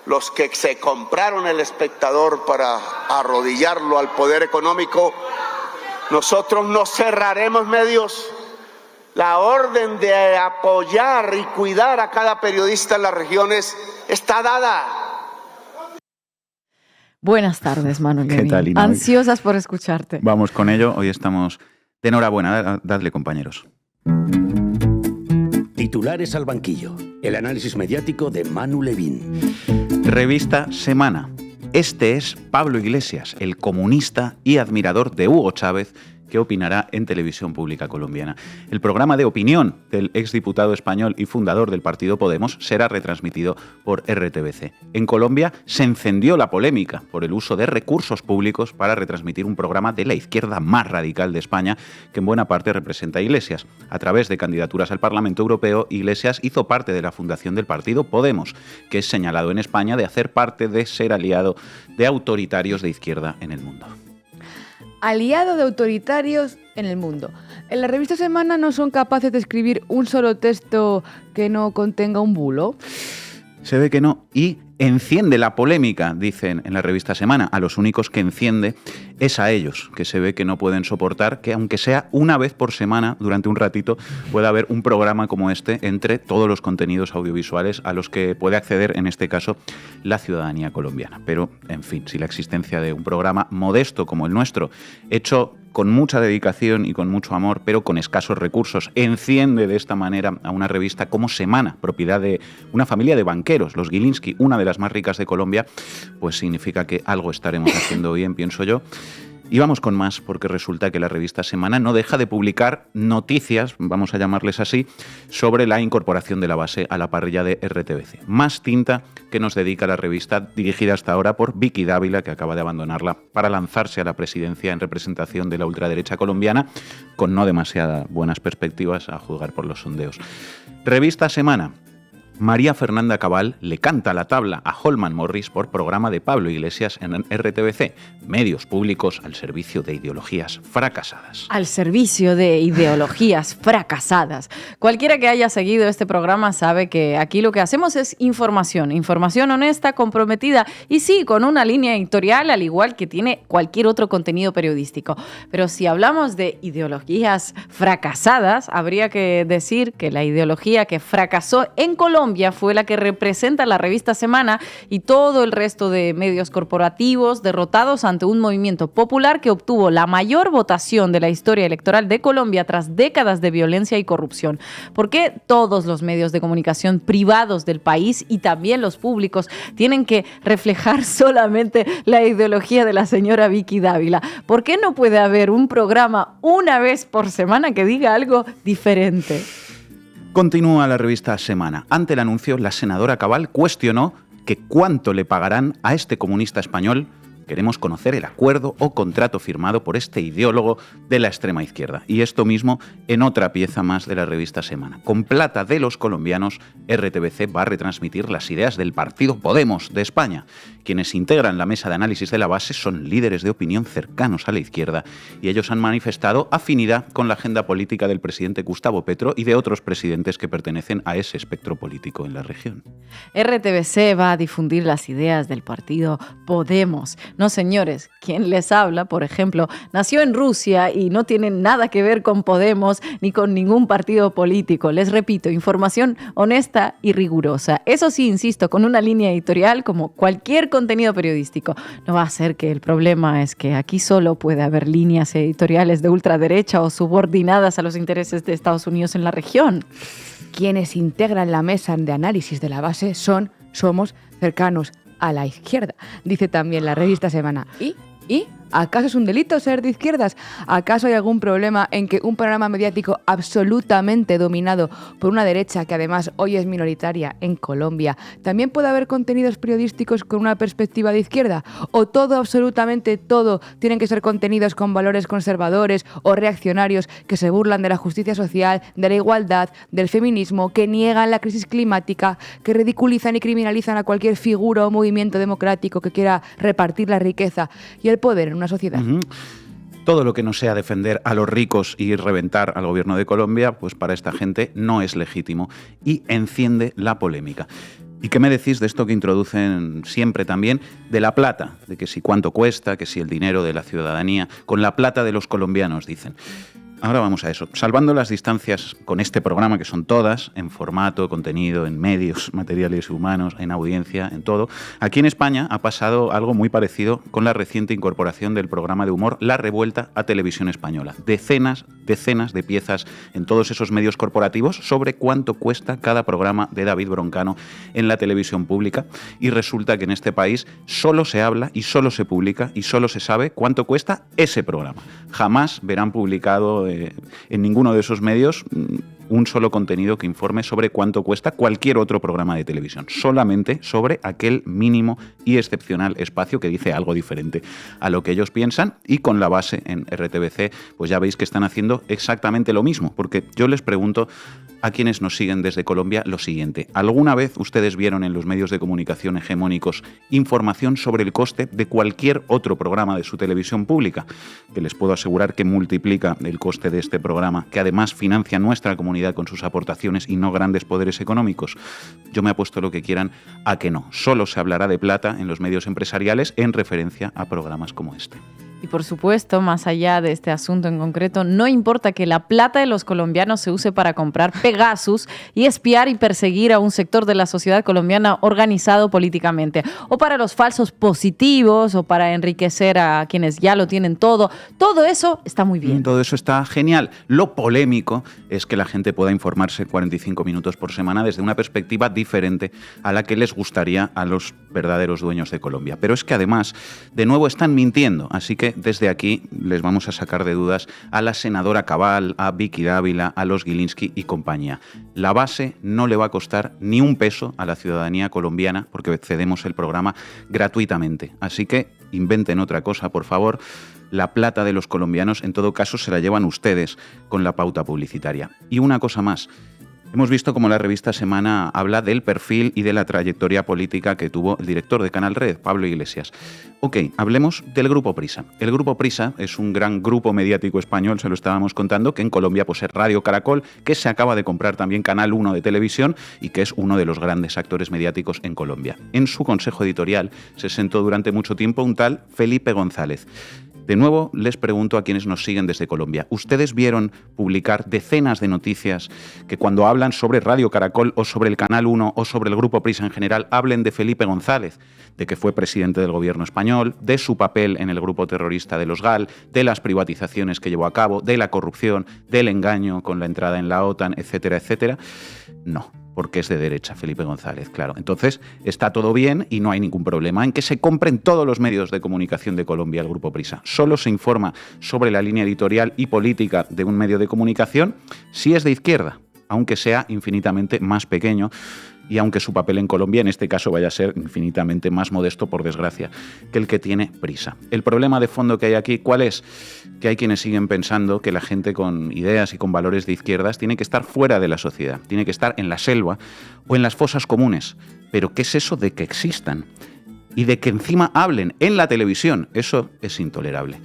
los que se compraron El Espectador para arrodillarlo al poder económico. Nosotros no cerraremos medios. La orden de apoyar y cuidar a cada periodista en las regiones está dada. Buenas tardes, Manuel. ¿Qué tal, Ina? Ansiosas por escucharte. Vamos con ello. Hoy estamos de enhorabuena. Dadle, compañeros. Titulares al banquillo. El análisis mediático de Manu Levín. Revista Semana. Este es Pablo Iglesias, el comunista y admirador de Hugo Chávez, que opinará en Televisión Pública Colombiana. El programa de opinión del exdiputado español y fundador del partido Podemos será retransmitido por RTBC. En Colombia se encendió la polémica por el uso de recursos públicos para retransmitir un programa de la izquierda más radical de España, que en buena parte representa a Iglesias. A través de candidaturas al Parlamento Europeo, Iglesias hizo parte de la fundación del partido Podemos, que es señalado en España de hacer parte de ser aliado de autoritarios de izquierda en el mundo. Aliado de autoritarios en el mundo. En la revista Semana no son capaces de escribir un solo texto que no contenga un bulo. Se ve que no. Y enciende la polémica, dicen en la revista Semana. A los únicos que enciende es a ellos, que se ve que no pueden soportar que, aunque sea una vez por semana, durante un ratito, pueda haber un programa como este entre todos los contenidos audiovisuales a los que puede acceder, en este caso, la ciudadanía colombiana. Pero, en fin, si la existencia de un programa modesto como el nuestro, hecho con mucha dedicación y con mucho amor, pero con escasos recursos, enciende de esta manera a una revista como Semana, propiedad de una familia de banqueros, los Gilinski, una de las más ricas de Colombia, pues significa que algo estaremos haciendo bien, pienso yo. Y vamos con más, porque resulta que la revista Semana no deja de publicar noticias, vamos a llamarles así, sobre la incorporación de la base a la parrilla de RTBC. Más tinta que nos dedica la revista, dirigida hasta ahora por Vicky Dávila, que acaba de abandonarla para lanzarse a la presidencia en representación de la ultraderecha colombiana, con no demasiadas buenas perspectivas a juzgar por los sondeos. Revista Semana. María Fernanda Cabal le canta la tabla a Holman Morris por programa de Pablo Iglesias en RTBC. Medios públicos al servicio de ideologías fracasadas. Al servicio de ideologías fracasadas. Cualquiera que haya seguido este programa sabe que aquí lo que hacemos es información honesta, comprometida y sí, con una línea editorial al igual que tiene cualquier otro contenido periodístico. Pero si hablamos de ideologías fracasadas, habría que decir que la ideología que fracasó en Colombia fue la que representa la revista Semana y todo el resto de medios corporativos derrotados ante un movimiento popular que obtuvo la mayor votación de la historia electoral de Colombia tras décadas de violencia y corrupción. ¿Por qué todos los medios de comunicación privados del país y también los públicos tienen que reflejar solamente la ideología de la señora Vicky Dávila? ¿Por qué no puede haber un programa una vez por semana que diga algo diferente? Continúa la revista Semana. Ante el anuncio, la senadora Cabal cuestionó que cuánto le pagarán a este comunista español. Queremos conocer el acuerdo o contrato firmado por este ideólogo de la extrema izquierda. Y esto mismo en otra pieza más de la revista Semana. Con plata de los colombianos, RTBC va a retransmitir las ideas del partido Podemos de España. Quienes integran la mesa de análisis de la base son líderes de opinión cercanos a la izquierda y ellos han manifestado afinidad con la agenda política del presidente Gustavo Petro y de otros presidentes que pertenecen a ese espectro político en la región. RTBC va a difundir las ideas del partido Podemos. No, señores, quien les habla, por ejemplo, nació en Rusia y no tiene nada que ver con Podemos ni con ningún partido político. Les repito, información honesta y rigurosa. Eso sí, insisto, con una línea editorial como cualquier contenido periodístico. No va a ser que el problema es que aquí solo puede haber líneas editoriales de ultraderecha o subordinadas a los intereses de Estados Unidos en la región. Quienes integran la mesa de análisis de la base somos cercanos a la izquierda, dice también la revista Semana. ¿Y? ¿Acaso es un delito ser de izquierdas? ¿Acaso hay algún problema en que un panorama mediático absolutamente dominado por una derecha que además hoy es minoritaria en Colombia también puede haber contenidos periodísticos con una perspectiva de izquierda? ¿O todo, absolutamente todo, tienen que ser contenidos con valores conservadores o reaccionarios que se burlan de la justicia social, de la igualdad, del feminismo, que niegan la crisis climática, que ridiculizan y criminalizan a cualquier figura o movimiento democrático que quiera repartir la riqueza y el poder en una sociedad? Todo lo que no sea defender a los ricos y reventar al gobierno de Colombia, pues para esta gente no es legítimo y enciende la polémica. ¿Y qué me decís de esto que introducen siempre también de la plata? De que si cuánto cuesta, que si el dinero de la ciudadanía, con la plata de los colombianos, dicen. Ahora vamos a eso. Salvando las distancias con este programa, que son todas, en formato, contenido, en medios, materiales humanos, en audiencia, en todo, aquí en España ha pasado algo muy parecido con la reciente incorporación del programa de humor La Revuelta a Televisión Española. Decenas de piezas en todos esos medios corporativos sobre cuánto cuesta cada programa de David Broncano en la televisión pública. Y resulta que en este país solo se habla y solo se publica y solo se sabe cuánto cuesta ese programa. Jamás verán publicado en ninguno de esos medios un solo contenido que informe sobre cuánto cuesta cualquier otro programa de televisión, solamente sobre aquel mínimo y excepcional espacio que dice algo diferente a lo que ellos piensan. Y con la base en RTBC, pues ya veis que están haciendo exactamente lo mismo, porque yo les pregunto a quienes nos siguen desde Colombia lo siguiente: ¿alguna vez ustedes vieron en los medios de comunicación hegemónicos información sobre el coste de cualquier otro programa de su televisión pública? Que les puedo asegurar que multiplica el coste de este programa, que además financia nuestra comunidad con sus aportaciones y no grandes poderes económicos. Yo me apuesto lo que quieran a que no. Solo se hablará de plata en los medios empresariales en referencia a programas como este. Y por supuesto, más allá de este asunto en concreto, no importa que la plata de los colombianos se use para comprar Pegasus y espiar y perseguir a un sector de la sociedad colombiana organizado políticamente, o para los falsos positivos, o para enriquecer a quienes ya lo tienen todo. Todo eso está muy bien. Todo eso está genial. Lo polémico es que la gente pueda informarse 45 minutos por semana desde una perspectiva diferente a la que les gustaría a los verdaderos dueños de Colombia. Pero es que además, de nuevo, están mintiendo, así que desde aquí les vamos a sacar de dudas a la senadora Cabal, a Vicky Dávila, a los Gilinski y compañía. La base no le va a costar ni un peso a la ciudadanía colombiana porque cedemos el programa gratuitamente. Así que inventen otra cosa, por favor. La plata de los colombianos, en todo caso, se la llevan ustedes con la pauta publicitaria. Y una cosa más. Hemos visto cómo la revista Semana habla del perfil y de la trayectoria política que tuvo el director de Canal Red, Pablo Iglesias. Ok, hablemos del Grupo Prisa. El Grupo Prisa es un gran grupo mediático español, se lo estábamos contando, que en Colombia posee Radio Caracol, que se acaba de comprar también Canal 1 de televisión y que es uno de los grandes actores mediáticos en Colombia. En su consejo editorial se sentó durante mucho tiempo un tal Felipe González. De nuevo, les pregunto a quienes nos siguen desde Colombia. ¿Ustedes vieron publicar decenas de noticias que cuando hablan sobre Radio Caracol o sobre el Canal 1 o sobre el Grupo Prisa en general hablen de Felipe González, de que fue presidente del gobierno español, de su papel en el grupo terrorista de los GAL, de las privatizaciones que llevó a cabo, de la corrupción, del engaño con la entrada en la OTAN, etcétera, etcétera? No. Porque es de derecha, Felipe González, claro. Entonces, está todo bien y no hay ningún problema en que se compren todos los medios de comunicación de Colombia el Grupo Prisa. Solo se informa sobre la línea editorial y política de un medio de comunicación si es de izquierda, aunque sea infinitamente más pequeño y aunque su papel en Colombia, en este caso, vaya a ser infinitamente más modesto, por desgracia, que el que tiene Prisa. El problema de fondo que hay aquí, ¿cuál es? Que hay quienes siguen pensando que la gente con ideas y con valores de izquierdas tiene que estar fuera de la sociedad, tiene que estar en la selva o en las fosas comunes. Pero ¿qué es eso de que existan? Y de que encima hablen en la televisión. Eso es intolerable.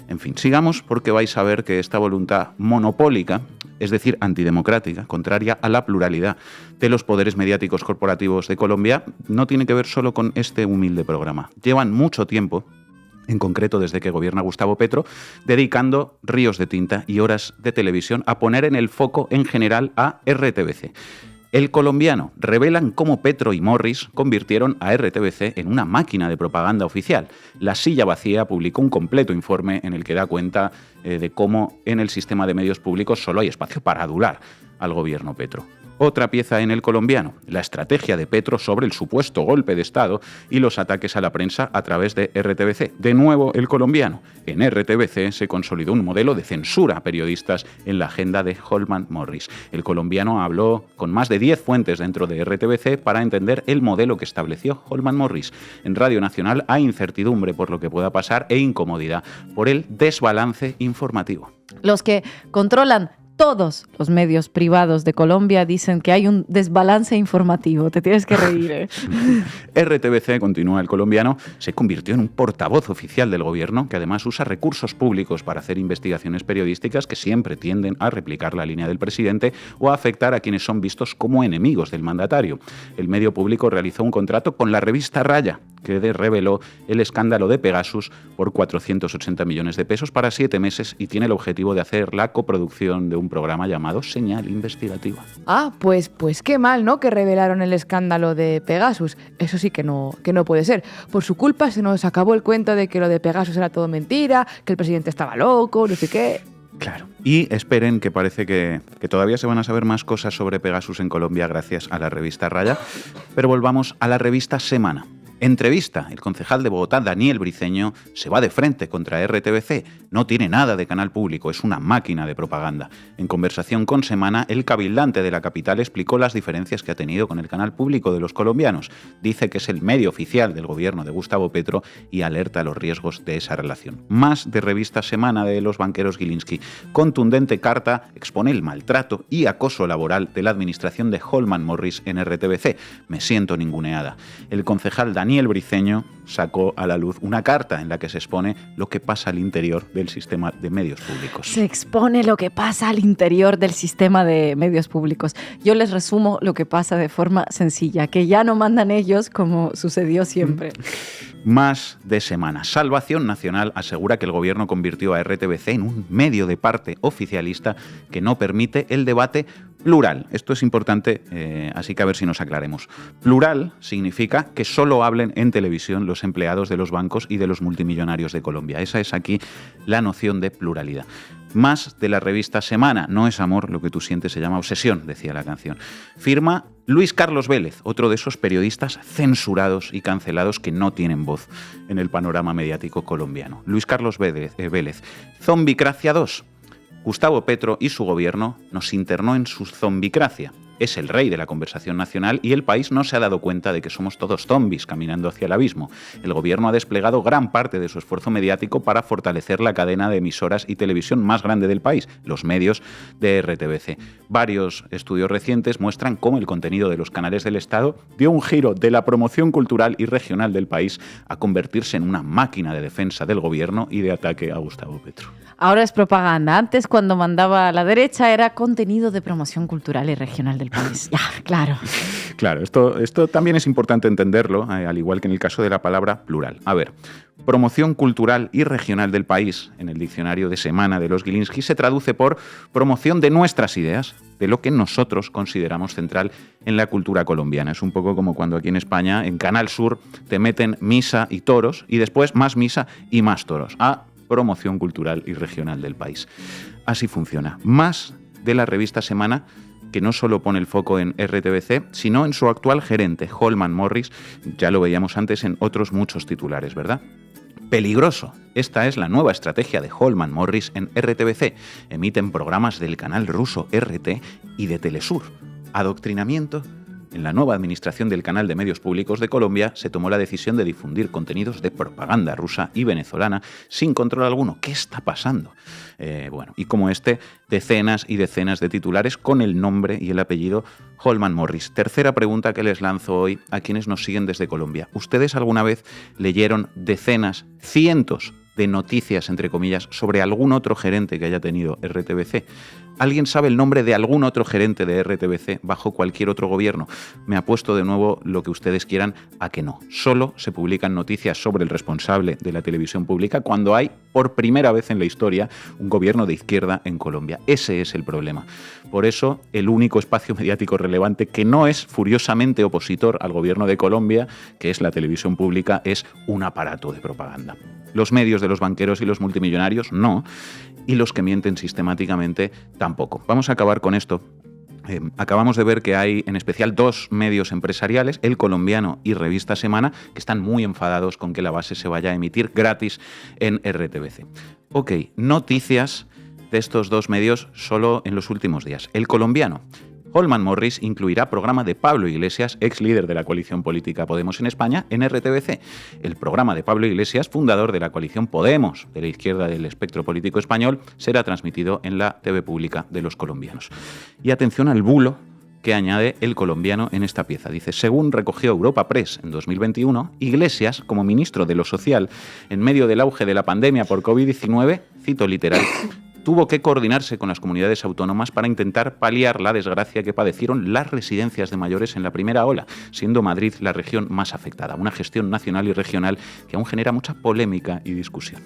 En fin, sigamos porque vais a ver que esta voluntad monopólica, es decir, antidemocrática, contraria a la pluralidad de los poderes mediáticos corporativos de Colombia, no tiene que ver solo con este humilde programa. Llevan mucho tiempo, en concreto desde que gobierna Gustavo Petro, dedicando ríos de tinta y horas de televisión a poner en el foco en general a RTBC. El Colombiano revelan cómo Petro y Morris convirtieron a RTBC en una máquina de propaganda oficial. La Silla Vacía publicó un completo informe en el que da cuenta de cómo en el sistema de medios públicos solo hay espacio para adular al gobierno Petro. Otra pieza en El Colombiano, la estrategia de Petro sobre el supuesto golpe de Estado y los ataques a la prensa a través de RTBC. De nuevo, El Colombiano. En RTBC se consolidó un modelo de censura a periodistas en la agenda de Holman Morris. El Colombiano habló con más de 10 fuentes dentro de RTBC para entender el modelo que estableció Holman Morris. En Radio Nacional hay incertidumbre por lo que pueda pasar e incomodidad por el desbalance informativo. Los que controlan todos los medios privados de Colombia dicen que hay un desbalance informativo. Te tienes que reír, ¿eh? RTBC, continúa El Colombiano, se convirtió en un portavoz oficial del gobierno que además usa recursos públicos para hacer investigaciones periodísticas que siempre tienden a replicar la línea del presidente o a afectar a quienes son vistos como enemigos del mandatario. El medio público realizó un contrato con la revista Raya, que reveló el escándalo de Pegasus por 480 millones de pesos para 7 meses y tiene el objetivo de hacer la coproducción de un programa llamado Señal Investigativa. Ah, pues qué mal, ¿no?, que revelaron el escándalo de Pegasus. Eso sí que no puede ser. Por su culpa se nos acabó el cuento de que lo de Pegasus era todo mentira, que el presidente estaba loco, no sé qué. Claro. Y esperen, que parece que todavía se van a saber más cosas sobre Pegasus en Colombia gracias a la revista Raya. Pero volvamos a la revista Semana. Entrevista, el concejal de Bogotá, Daniel Briceño, se va de frente contra RTBC. No tiene nada de canal público, es una máquina de propaganda. En conversación con Semana, el cabildante de la capital explicó las diferencias que ha tenido con el canal público de los colombianos. Dice que es el medio oficial del gobierno de Gustavo Petro y alerta a los riesgos de esa relación. Más de revista Semana de los banqueros Gilinski. Contundente carta expone el maltrato y acoso laboral de la administración de Holman Morris en RTBC. Me siento ninguneada. El concejal Daniel Briceño sacó a la luz una carta en la que se expone lo que pasa al interior del sistema de medios públicos. Se expone lo que pasa al interior del sistema de medios públicos. Yo les resumo lo que pasa de forma sencilla, que ya no mandan ellos como sucedió siempre. Más de Semana. Salvación Nacional asegura que el gobierno convirtió a RTBC en un medio de parte oficialista que no permite el debate plural. Esto es importante, así que a ver si nos aclaremos. Plural significa que solo hablen en televisión los empleados de los bancos y de los multimillonarios de Colombia. Esa es aquí la noción de pluralidad. Más de la revista Semana. No es amor lo que tú sientes, se llama obsesión, decía la canción. Firma Luis Carlos Vélez, otro de esos periodistas censurados y cancelados que no tienen voz en el panorama mediático colombiano. Luis Carlos Vélez, Zombicracia 2. Gustavo Petro y su gobierno nos internó en su zombicracia. es el rey de la conversación nacional y el país no se ha dado cuenta de que somos todos zombies caminando hacia el abismo. El gobierno ha desplegado gran parte de su esfuerzo mediático para fortalecer la cadena de emisoras y televisión más grande del país, los medios de RTBC. Varios estudios recientes muestran cómo el contenido de los canales del Estado dio un giro de la promoción cultural y regional del país a convertirse en una máquina de defensa del gobierno y de ataque a Gustavo Petro. Ahora es propaganda. Antes, cuando mandaba a la derecha, era contenido de promoción cultural y regional del país. Ya, claro. Claro, esto también es importante entenderlo, al igual que en el caso de la palabra plural. A ver, promoción cultural y regional del país, en el diccionario de semana de los Gilinski, se traduce por promoción de nuestras ideas, de lo que nosotros consideramos central en la cultura colombiana. Es un poco como cuando aquí en España, en Canal Sur, te meten misa y toros y después más misa y más toros. Promoción cultural y regional del país. Así funciona. Más de la revista Semana, que no solo pone el foco en RTBC, sino en su actual gerente, Holman Morris. Ya lo veíamos antes en otros muchos titulares, ¿verdad? Peligroso. Esta es la nueva estrategia de Holman Morris en RTBC. Emiten programas del canal ruso RT y de Telesur. Adoctrinamiento. En la nueva administración del canal de medios públicos de Colombia se tomó la decisión de difundir contenidos de propaganda rusa y venezolana sin control alguno. ¿Qué está pasando? Y como decenas y decenas de titulares con el nombre y el apellido Holman Morris. Tercera pregunta que les lanzo hoy a quienes nos siguen desde Colombia. ¿Ustedes alguna vez leyeron decenas, cientos de noticias, entre comillas, sobre algún otro gerente que haya tenido RTBC? ¿Alguien sabe el nombre de algún otro gerente de RTBC bajo cualquier otro gobierno? Me apuesto de nuevo lo que ustedes quieran a que no. Solo se publican noticias sobre el responsable de la televisión pública cuando hay, por primera vez en la historia, un gobierno de izquierda en Colombia. Ese es el problema. Por eso, el único espacio mediático relevante que no es furiosamente opositor al gobierno de Colombia, que es la televisión pública, es un aparato de propaganda. Los medios de los banqueros y los multimillonarios, no. Y los que mienten sistemáticamente, tampoco. Vamos a acabar con esto. Acabamos de ver que hay en especial dos medios empresariales, El Colombiano y Revista Semana, que están muy enfadados con que La Base se vaya a emitir gratis en RTBC. Ok, noticias de estos dos medios solo en los últimos días. El Colombiano. Holman Morris incluirá programa de Pablo Iglesias, ex líder de la coalición política Podemos en España, en RTBC. El programa de Pablo Iglesias, fundador de la coalición Podemos, de la izquierda del espectro político español, será transmitido en la TV pública de los colombianos. Y atención al bulo que añade El Colombiano en esta pieza. Dice, según recogió Europa Press en 2021, Iglesias, como ministro de lo social, en medio del auge de la pandemia por COVID-19, cito literal, tuvo que coordinarse con las comunidades autónomas para intentar paliar la desgracia que padecieron las residencias de mayores en la primera ola, siendo Madrid la región más afectada. Una gestión nacional y regional que aún genera mucha polémica y discusión.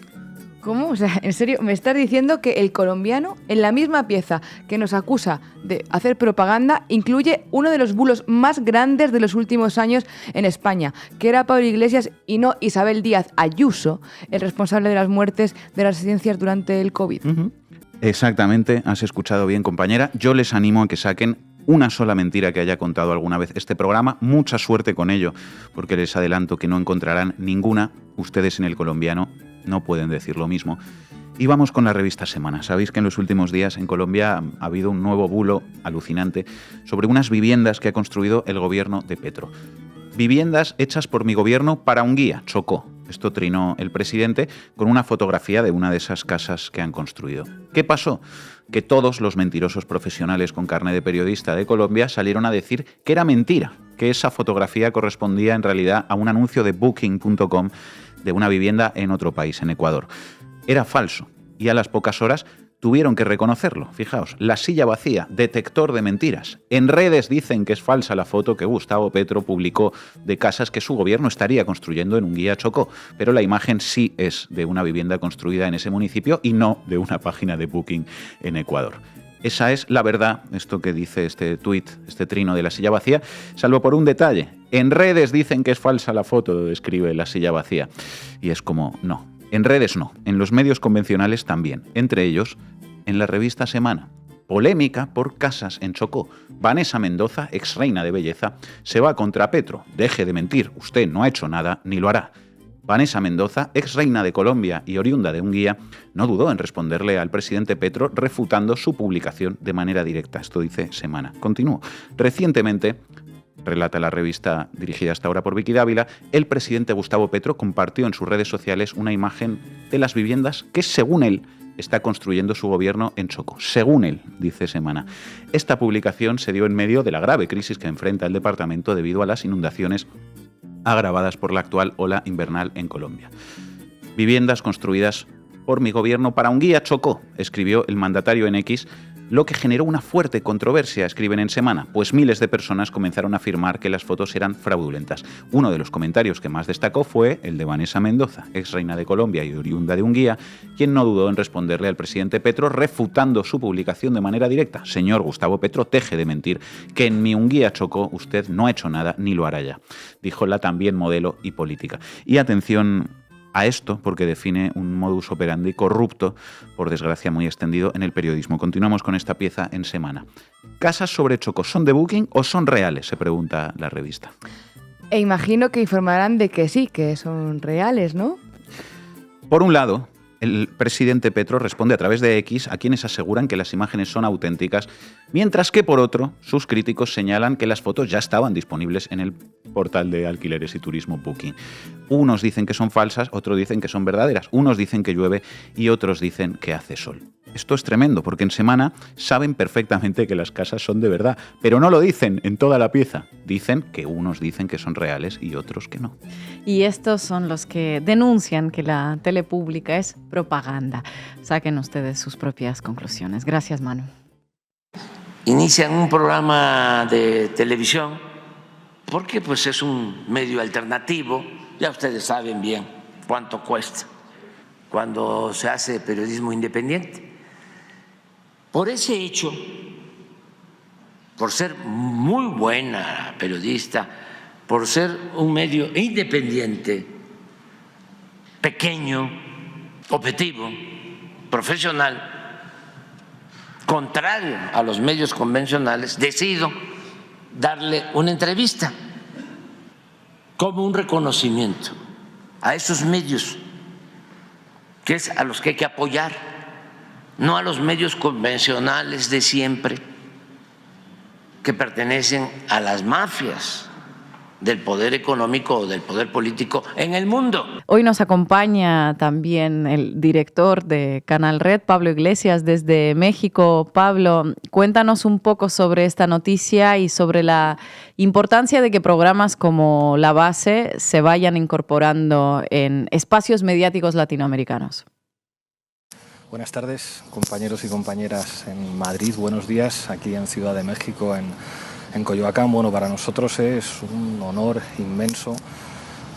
¿Cómo? O sea, en serio, me estás diciendo que El Colombiano, en la misma pieza que nos acusa de hacer propaganda, incluye uno de los bulos más grandes de los últimos años en España, que era Pablo Iglesias y no Isabel Díaz Ayuso, el responsable de las muertes de las residencias durante el COVID. Exactamente, has escuchado bien, compañera. Yo les animo a que saquen una sola mentira que haya contado alguna vez este programa. Mucha suerte con ello, porque les adelanto que no encontrarán ninguna. Ustedes en El Colombiano no pueden decir lo mismo. Y vamos con la revista Semana. Sabéis que en los últimos días en Colombia ha habido un nuevo bulo alucinante sobre unas viviendas que ha construido el gobierno de Petro. Viviendas hechas por mi gobierno para un guía, Chocó. Esto trinó el presidente con una fotografía de una de esas casas que han construido. ¿Qué pasó? Que todos los mentirosos profesionales con carné de periodista de Colombia salieron a decir que era mentira, que esa fotografía correspondía en realidad a un anuncio de Booking.com de una vivienda en otro país, en Ecuador. Era falso y a las pocas horas tuvieron que reconocerlo. Fijaos, La Silla Vacía, detector de mentiras. En redes dicen que es falsa la foto que Gustavo Petro publicó de casas que su gobierno estaría construyendo en un guía Chocó, pero la imagen sí es de una vivienda construida en ese municipio y no de una página de Booking en Ecuador. Esa es la verdad, esto que dice este tuit, este trino de La Silla Vacía, salvo por un detalle. En redes dicen que es falsa la foto, describe La Silla Vacía. Y es como, no. En redes no, en los medios convencionales también, entre ellos en la revista Semana. Polémica por casas en Chocó. Vanessa Mendoza, ex reina de belleza, se va contra Petro. Deje de mentir, usted no ha hecho nada ni lo hará. Vanessa Mendoza, ex reina de Colombia y oriunda de Hungría, no dudó en responderle al presidente Petro refutando su publicación de manera directa. Esto dice Semana. Continúo. Recientemente, relata la revista dirigida hasta ahora por Vicky Dávila, el presidente Gustavo Petro compartió en sus redes sociales una imagen de las viviendas que, según él, está construyendo su gobierno en Chocó. Según él, dice Semana. Esta publicación se dio en medio de la grave crisis que enfrenta el departamento debido a las inundaciones agravadas por la actual ola invernal en Colombia. Viviendas construidas por mi gobierno para Hungría, Chocó, escribió el mandatario en X, lo que generó una fuerte controversia, escriben en Semana, pues miles de personas comenzaron a afirmar que las fotos eran fraudulentas. Uno de los comentarios que más destacó fue el de Vanessa Mendoza, ex reina de Colombia y oriunda de Hungría, quien no dudó en responderle al presidente Petro refutando su publicación de manera directa. Señor Gustavo Petro, deje de mentir, que en mi Hungría Chocó usted no ha hecho nada ni lo hará ya, dijo la también modelo y política. Y atención a esto, porque define un modus operandi corrupto, por desgracia muy extendido en el periodismo. Continuamos con esta pieza en Semana. ¿Casas sobre Chocó son de Booking o son reales?, se pregunta la revista. E imagino que informarán de que sí, que son reales, ¿no? Por un lado, el presidente Petro responde a través de X a quienes aseguran que las imágenes son auténticas, mientras que por otro, sus críticos señalan que las fotos ya estaban disponibles en el portal de alquileres y turismo Booking. Unos dicen que son falsas, otros dicen que son verdaderas, unos dicen que llueve y otros dicen que hace sol. Esto es tremendo, porque en Semana saben perfectamente que las casas son de verdad, pero no lo dicen en toda la pieza. Dicen que unos dicen que son reales y otros que no. Y estos son los que denuncian que la tele pública es propaganda. Saquen ustedes sus propias conclusiones. Gracias, Manu. Inician un programa de televisión porque pues es un medio alternativo. Ya ustedes saben bien cuánto cuesta cuando se hace periodismo independiente. Por ese hecho, por ser muy buena periodista, por ser un medio independiente, pequeño, objetivo, profesional, contrario a los medios convencionales, decido darle una entrevista como un reconocimiento a esos medios, que es a los que hay que apoyar, no a los medios convencionales de siempre que pertenecen a las mafias del poder económico o del poder político en el mundo. Hoy nos acompaña también el director de Canal Red, Pablo Iglesias, desde México. Pablo, cuéntanos un poco sobre esta noticia y sobre la importancia de que programas como La Base se vayan incorporando en espacios mediáticos latinoamericanos. Buenas tardes, compañeros y compañeras en Madrid. Buenos días aquí en Ciudad de México, en Coyoacán. Bueno, para nosotros es un honor inmenso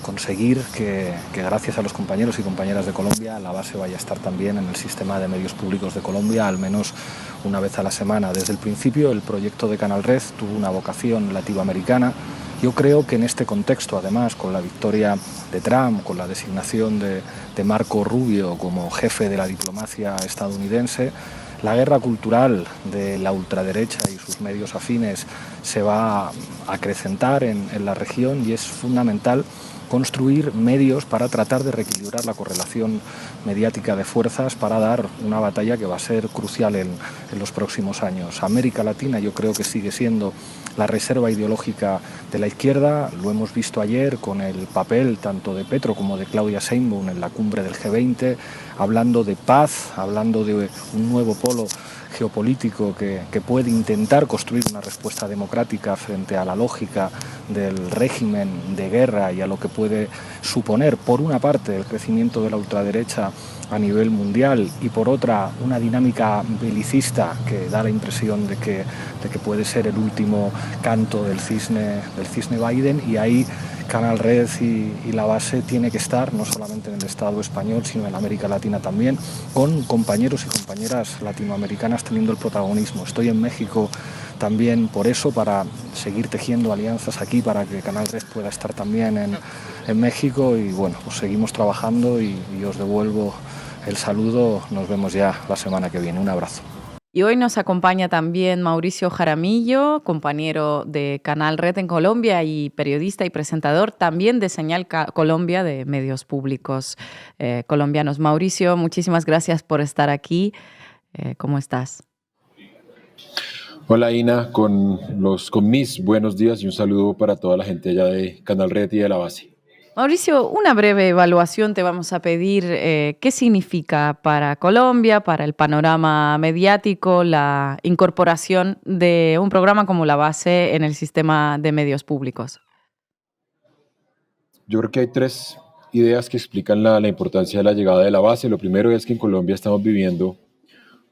conseguir que gracias a los compañeros y compañeras de Colombia, La Base vaya a estar también en el sistema de medios públicos de Colombia, al menos una vez a la semana. Desde el principio, el proyecto de Canal Red tuvo una vocación latinoamericana. Yo creo que en este contexto, además, con la victoria de Trump, con la designación de Marco Rubio como jefe de la diplomacia estadounidense, la guerra cultural de la ultraderecha y sus medios afines se va a acrecentar en la región y es fundamental construir medios para tratar de reequilibrar la correlación mediática de fuerzas para dar una batalla que va a ser crucial en los próximos años. América Latina yo creo que sigue siendo la reserva ideológica de la izquierda. Lo hemos visto ayer con el papel tanto de Petro como de Claudia Sheinbaum en la cumbre del G20, hablando de paz, hablando de un nuevo polo geopolítico que puede intentar construir una respuesta democrática frente a la lógica del régimen de guerra y a lo que puede suponer, por una parte, el crecimiento de la ultraderecha a nivel mundial y por otra una dinámica belicista que da la impresión de que puede ser el último canto del cisne Biden, y ahí Canal Red y La Base tiene que estar no solamente en el Estado español sino en América Latina también, con compañeros y compañeras latinoamericanas teniendo el protagonismo. Estoy en México también por eso, para seguir tejiendo alianzas aquí para que Canal Red pueda estar también en México, y bueno, pues seguimos trabajando y os devuelvo el saludo. Nos vemos ya la semana que viene. Un abrazo. Y hoy nos acompaña también Mauricio Jaramillo, compañero de Canal Red en Colombia y periodista y presentador también de Señal Colombia de medios públicos colombianos. Mauricio, muchísimas gracias por estar aquí. ¿Cómo estás? Hola Ina, con mis buenos días y un saludo para toda la gente allá de Canal Red y de la base. Mauricio, una breve evaluación te vamos a pedir. ¿Qué significa para Colombia, para el panorama mediático, la incorporación de un programa como La Base en el sistema de medios públicos? Yo creo que hay tres ideas que explican la importancia de la llegada de La Base. Lo primero es que en Colombia estamos viviendo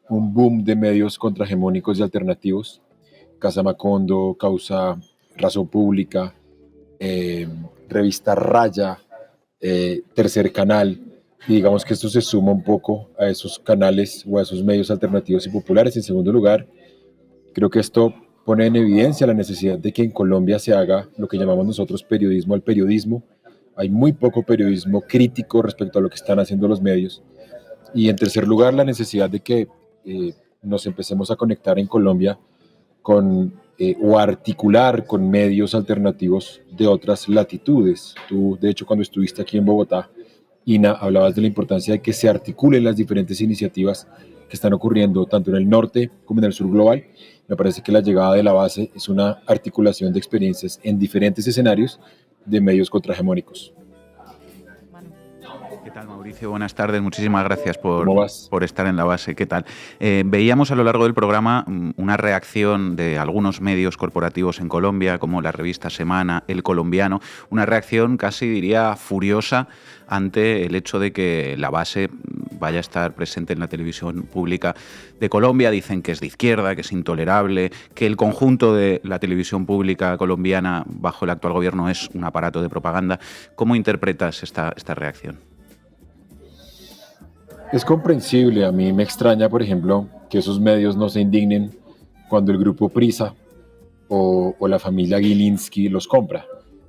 un boom de medios contrahegemónicos y alternativos. Casa Macondo, Causa, Razón Pública, Revista Raya, Tercer Canal, y digamos que esto se suma un poco a esos canales o a esos medios alternativos y populares. En segundo lugar, creo que esto pone en evidencia la necesidad de que en Colombia se haga lo que llamamos nosotros periodismo al periodismo. Hay muy poco periodismo crítico respecto a lo que están haciendo los medios. Y en tercer lugar, la necesidad de que nos empecemos a conectar en Colombia con o articular con medios alternativos de otras latitudes. Tú, de hecho, cuando estuviste aquí en Bogotá, Ina, hablabas de la importancia de que se articulen las diferentes iniciativas que están ocurriendo tanto en el norte como en el sur global. Me parece que la llegada de La Base es una articulación de experiencias en diferentes escenarios de medios contrahegemónicos. ¿Qué tal, Mauricio? Buenas tardes. Muchísimas gracias por estar en La Base. ¿Qué tal? Veíamos a lo largo del programa una reacción de algunos medios corporativos en Colombia, como la revista Semana, El Colombiano, una reacción casi diría furiosa ante el hecho de que La Base vaya a estar presente en la televisión pública de Colombia. Dicen que es de izquierda, que es intolerable, que el conjunto de la televisión pública colombiana bajo el actual gobierno es un aparato de propaganda. ¿Cómo interpretas esta reacción? Es comprensible. A mí me extraña, por ejemplo, que esos medios no se indignen cuando el grupo Prisa o la familia Gilinski los compra.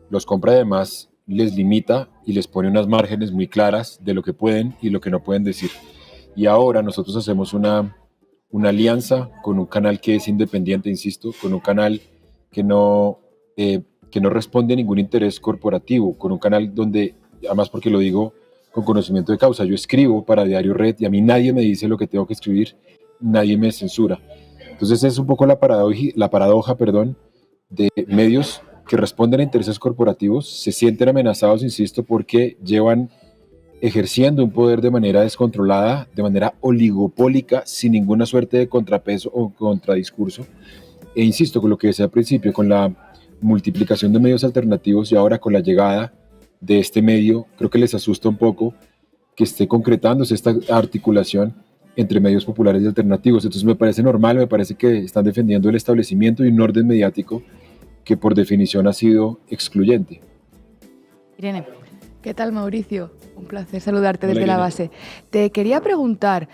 Los compra, además les limita y les pone unas márgenes muy claras de lo que pueden y lo que no pueden decir. Y ahora nosotros hacemos una alianza con un canal que es independiente, insisto, con un canal que no responde a ningún interés corporativo, con un canal donde, además porque lo digo con conocimiento de causa, yo escribo para Diario Red y a mí nadie me dice lo que tengo que escribir, nadie me censura. Entonces es un poco la paradoja de medios que responden a intereses corporativos, se sienten amenazados, insisto, porque llevan ejerciendo un poder de manera descontrolada, de manera oligopólica, sin ninguna suerte de contrapeso o contradiscurso. E insisto, con lo que decía al principio, con la multiplicación de medios alternativos y ahora con la llegada de este medio, creo que les asusta un poco que esté concretándose esta articulación entre medios populares y alternativos. Entonces me parece normal, me parece que están defendiendo el establecimiento y un orden mediático que por definición ha sido excluyente. Irene. ¿Qué tal, Mauricio? Un placer saludarte desde Hola, La Base. Te quería preguntar,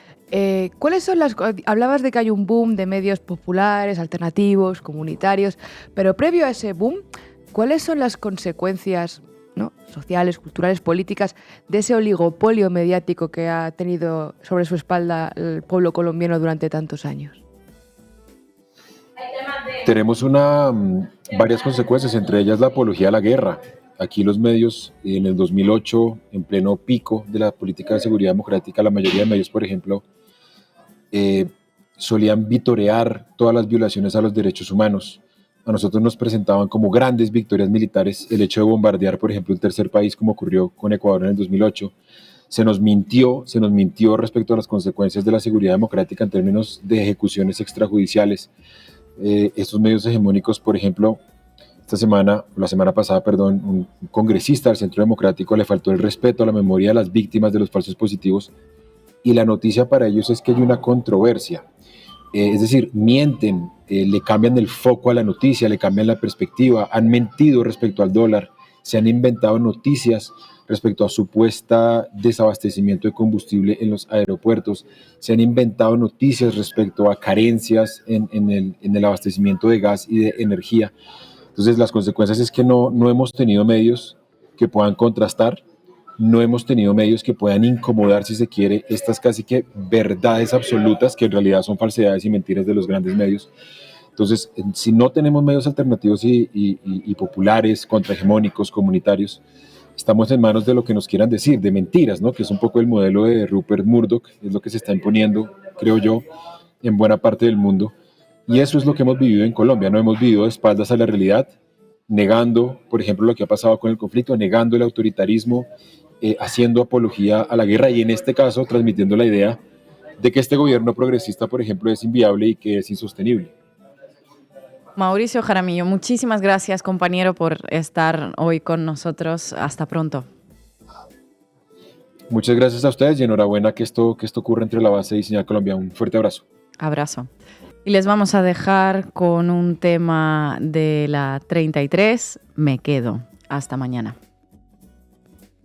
¿cuáles son hablabas de que hay un boom de medios populares, alternativos, comunitarios, pero previo a ese boom, ¿cuáles son las consecuencias, ¿no?, sociales, culturales, políticas de ese oligopolio mediático que ha tenido sobre su espalda el pueblo colombiano durante tantos años? Tenemos varias consecuencias, entre ellas la apología a la guerra. Aquí los medios, en el 2008, en pleno pico de la política de seguridad democrática, la mayoría de medios, por ejemplo, solían vitorear todas las violaciones a los derechos humanos. A nosotros nos presentaban como grandes victorias militares el hecho de bombardear, por ejemplo, un tercer país, como ocurrió con Ecuador en el 2008. Se nos mintió respecto a las consecuencias de la seguridad democrática en términos de ejecuciones extrajudiciales. Estos medios hegemónicos, por ejemplo, la semana pasada, un congresista del Centro Democrático le faltó el respeto a la memoria de las víctimas de los falsos positivos y la noticia para ellos es que hay una controversia. Es decir, mienten, le cambian el foco a la noticia, le cambian la perspectiva, han mentido respecto al dólar, se han inventado noticias respecto a supuesta desabastecimiento de combustible en los aeropuertos, se han inventado noticias respecto a carencias en el abastecimiento de gas y de energía. Entonces las consecuencias es que no hemos tenido medios que puedan contrastar no hemos tenido medios que puedan incomodar, si se quiere, estas casi que verdades absolutas que en realidad son falsedades y mentiras de los grandes medios. Entonces, si no tenemos medios alternativos y populares, contrahegemónicos, comunitarios, estamos en manos de lo que nos quieran decir, de mentiras, ¿no? Que es un poco el modelo de Rupert Murdoch, es lo que se está imponiendo, creo yo, en buena parte del mundo. Y eso es lo que hemos vivido en Colombia, no hemos vivido de espaldas a la realidad, negando, por ejemplo, lo que ha pasado con el conflicto, negando el autoritarismo, haciendo apología a la guerra y en este caso transmitiendo la idea de que este gobierno progresista, por ejemplo, es inviable y que es insostenible. Mauricio Jaramillo, muchísimas gracias, compañero, por estar hoy con nosotros. Hasta pronto. Muchas gracias a ustedes y enhorabuena que esto ocurra entre la base y Señal Colombia. Un fuerte abrazo. Abrazo. Y les vamos a dejar con un tema de la 33, Me Quedo. Hasta mañana.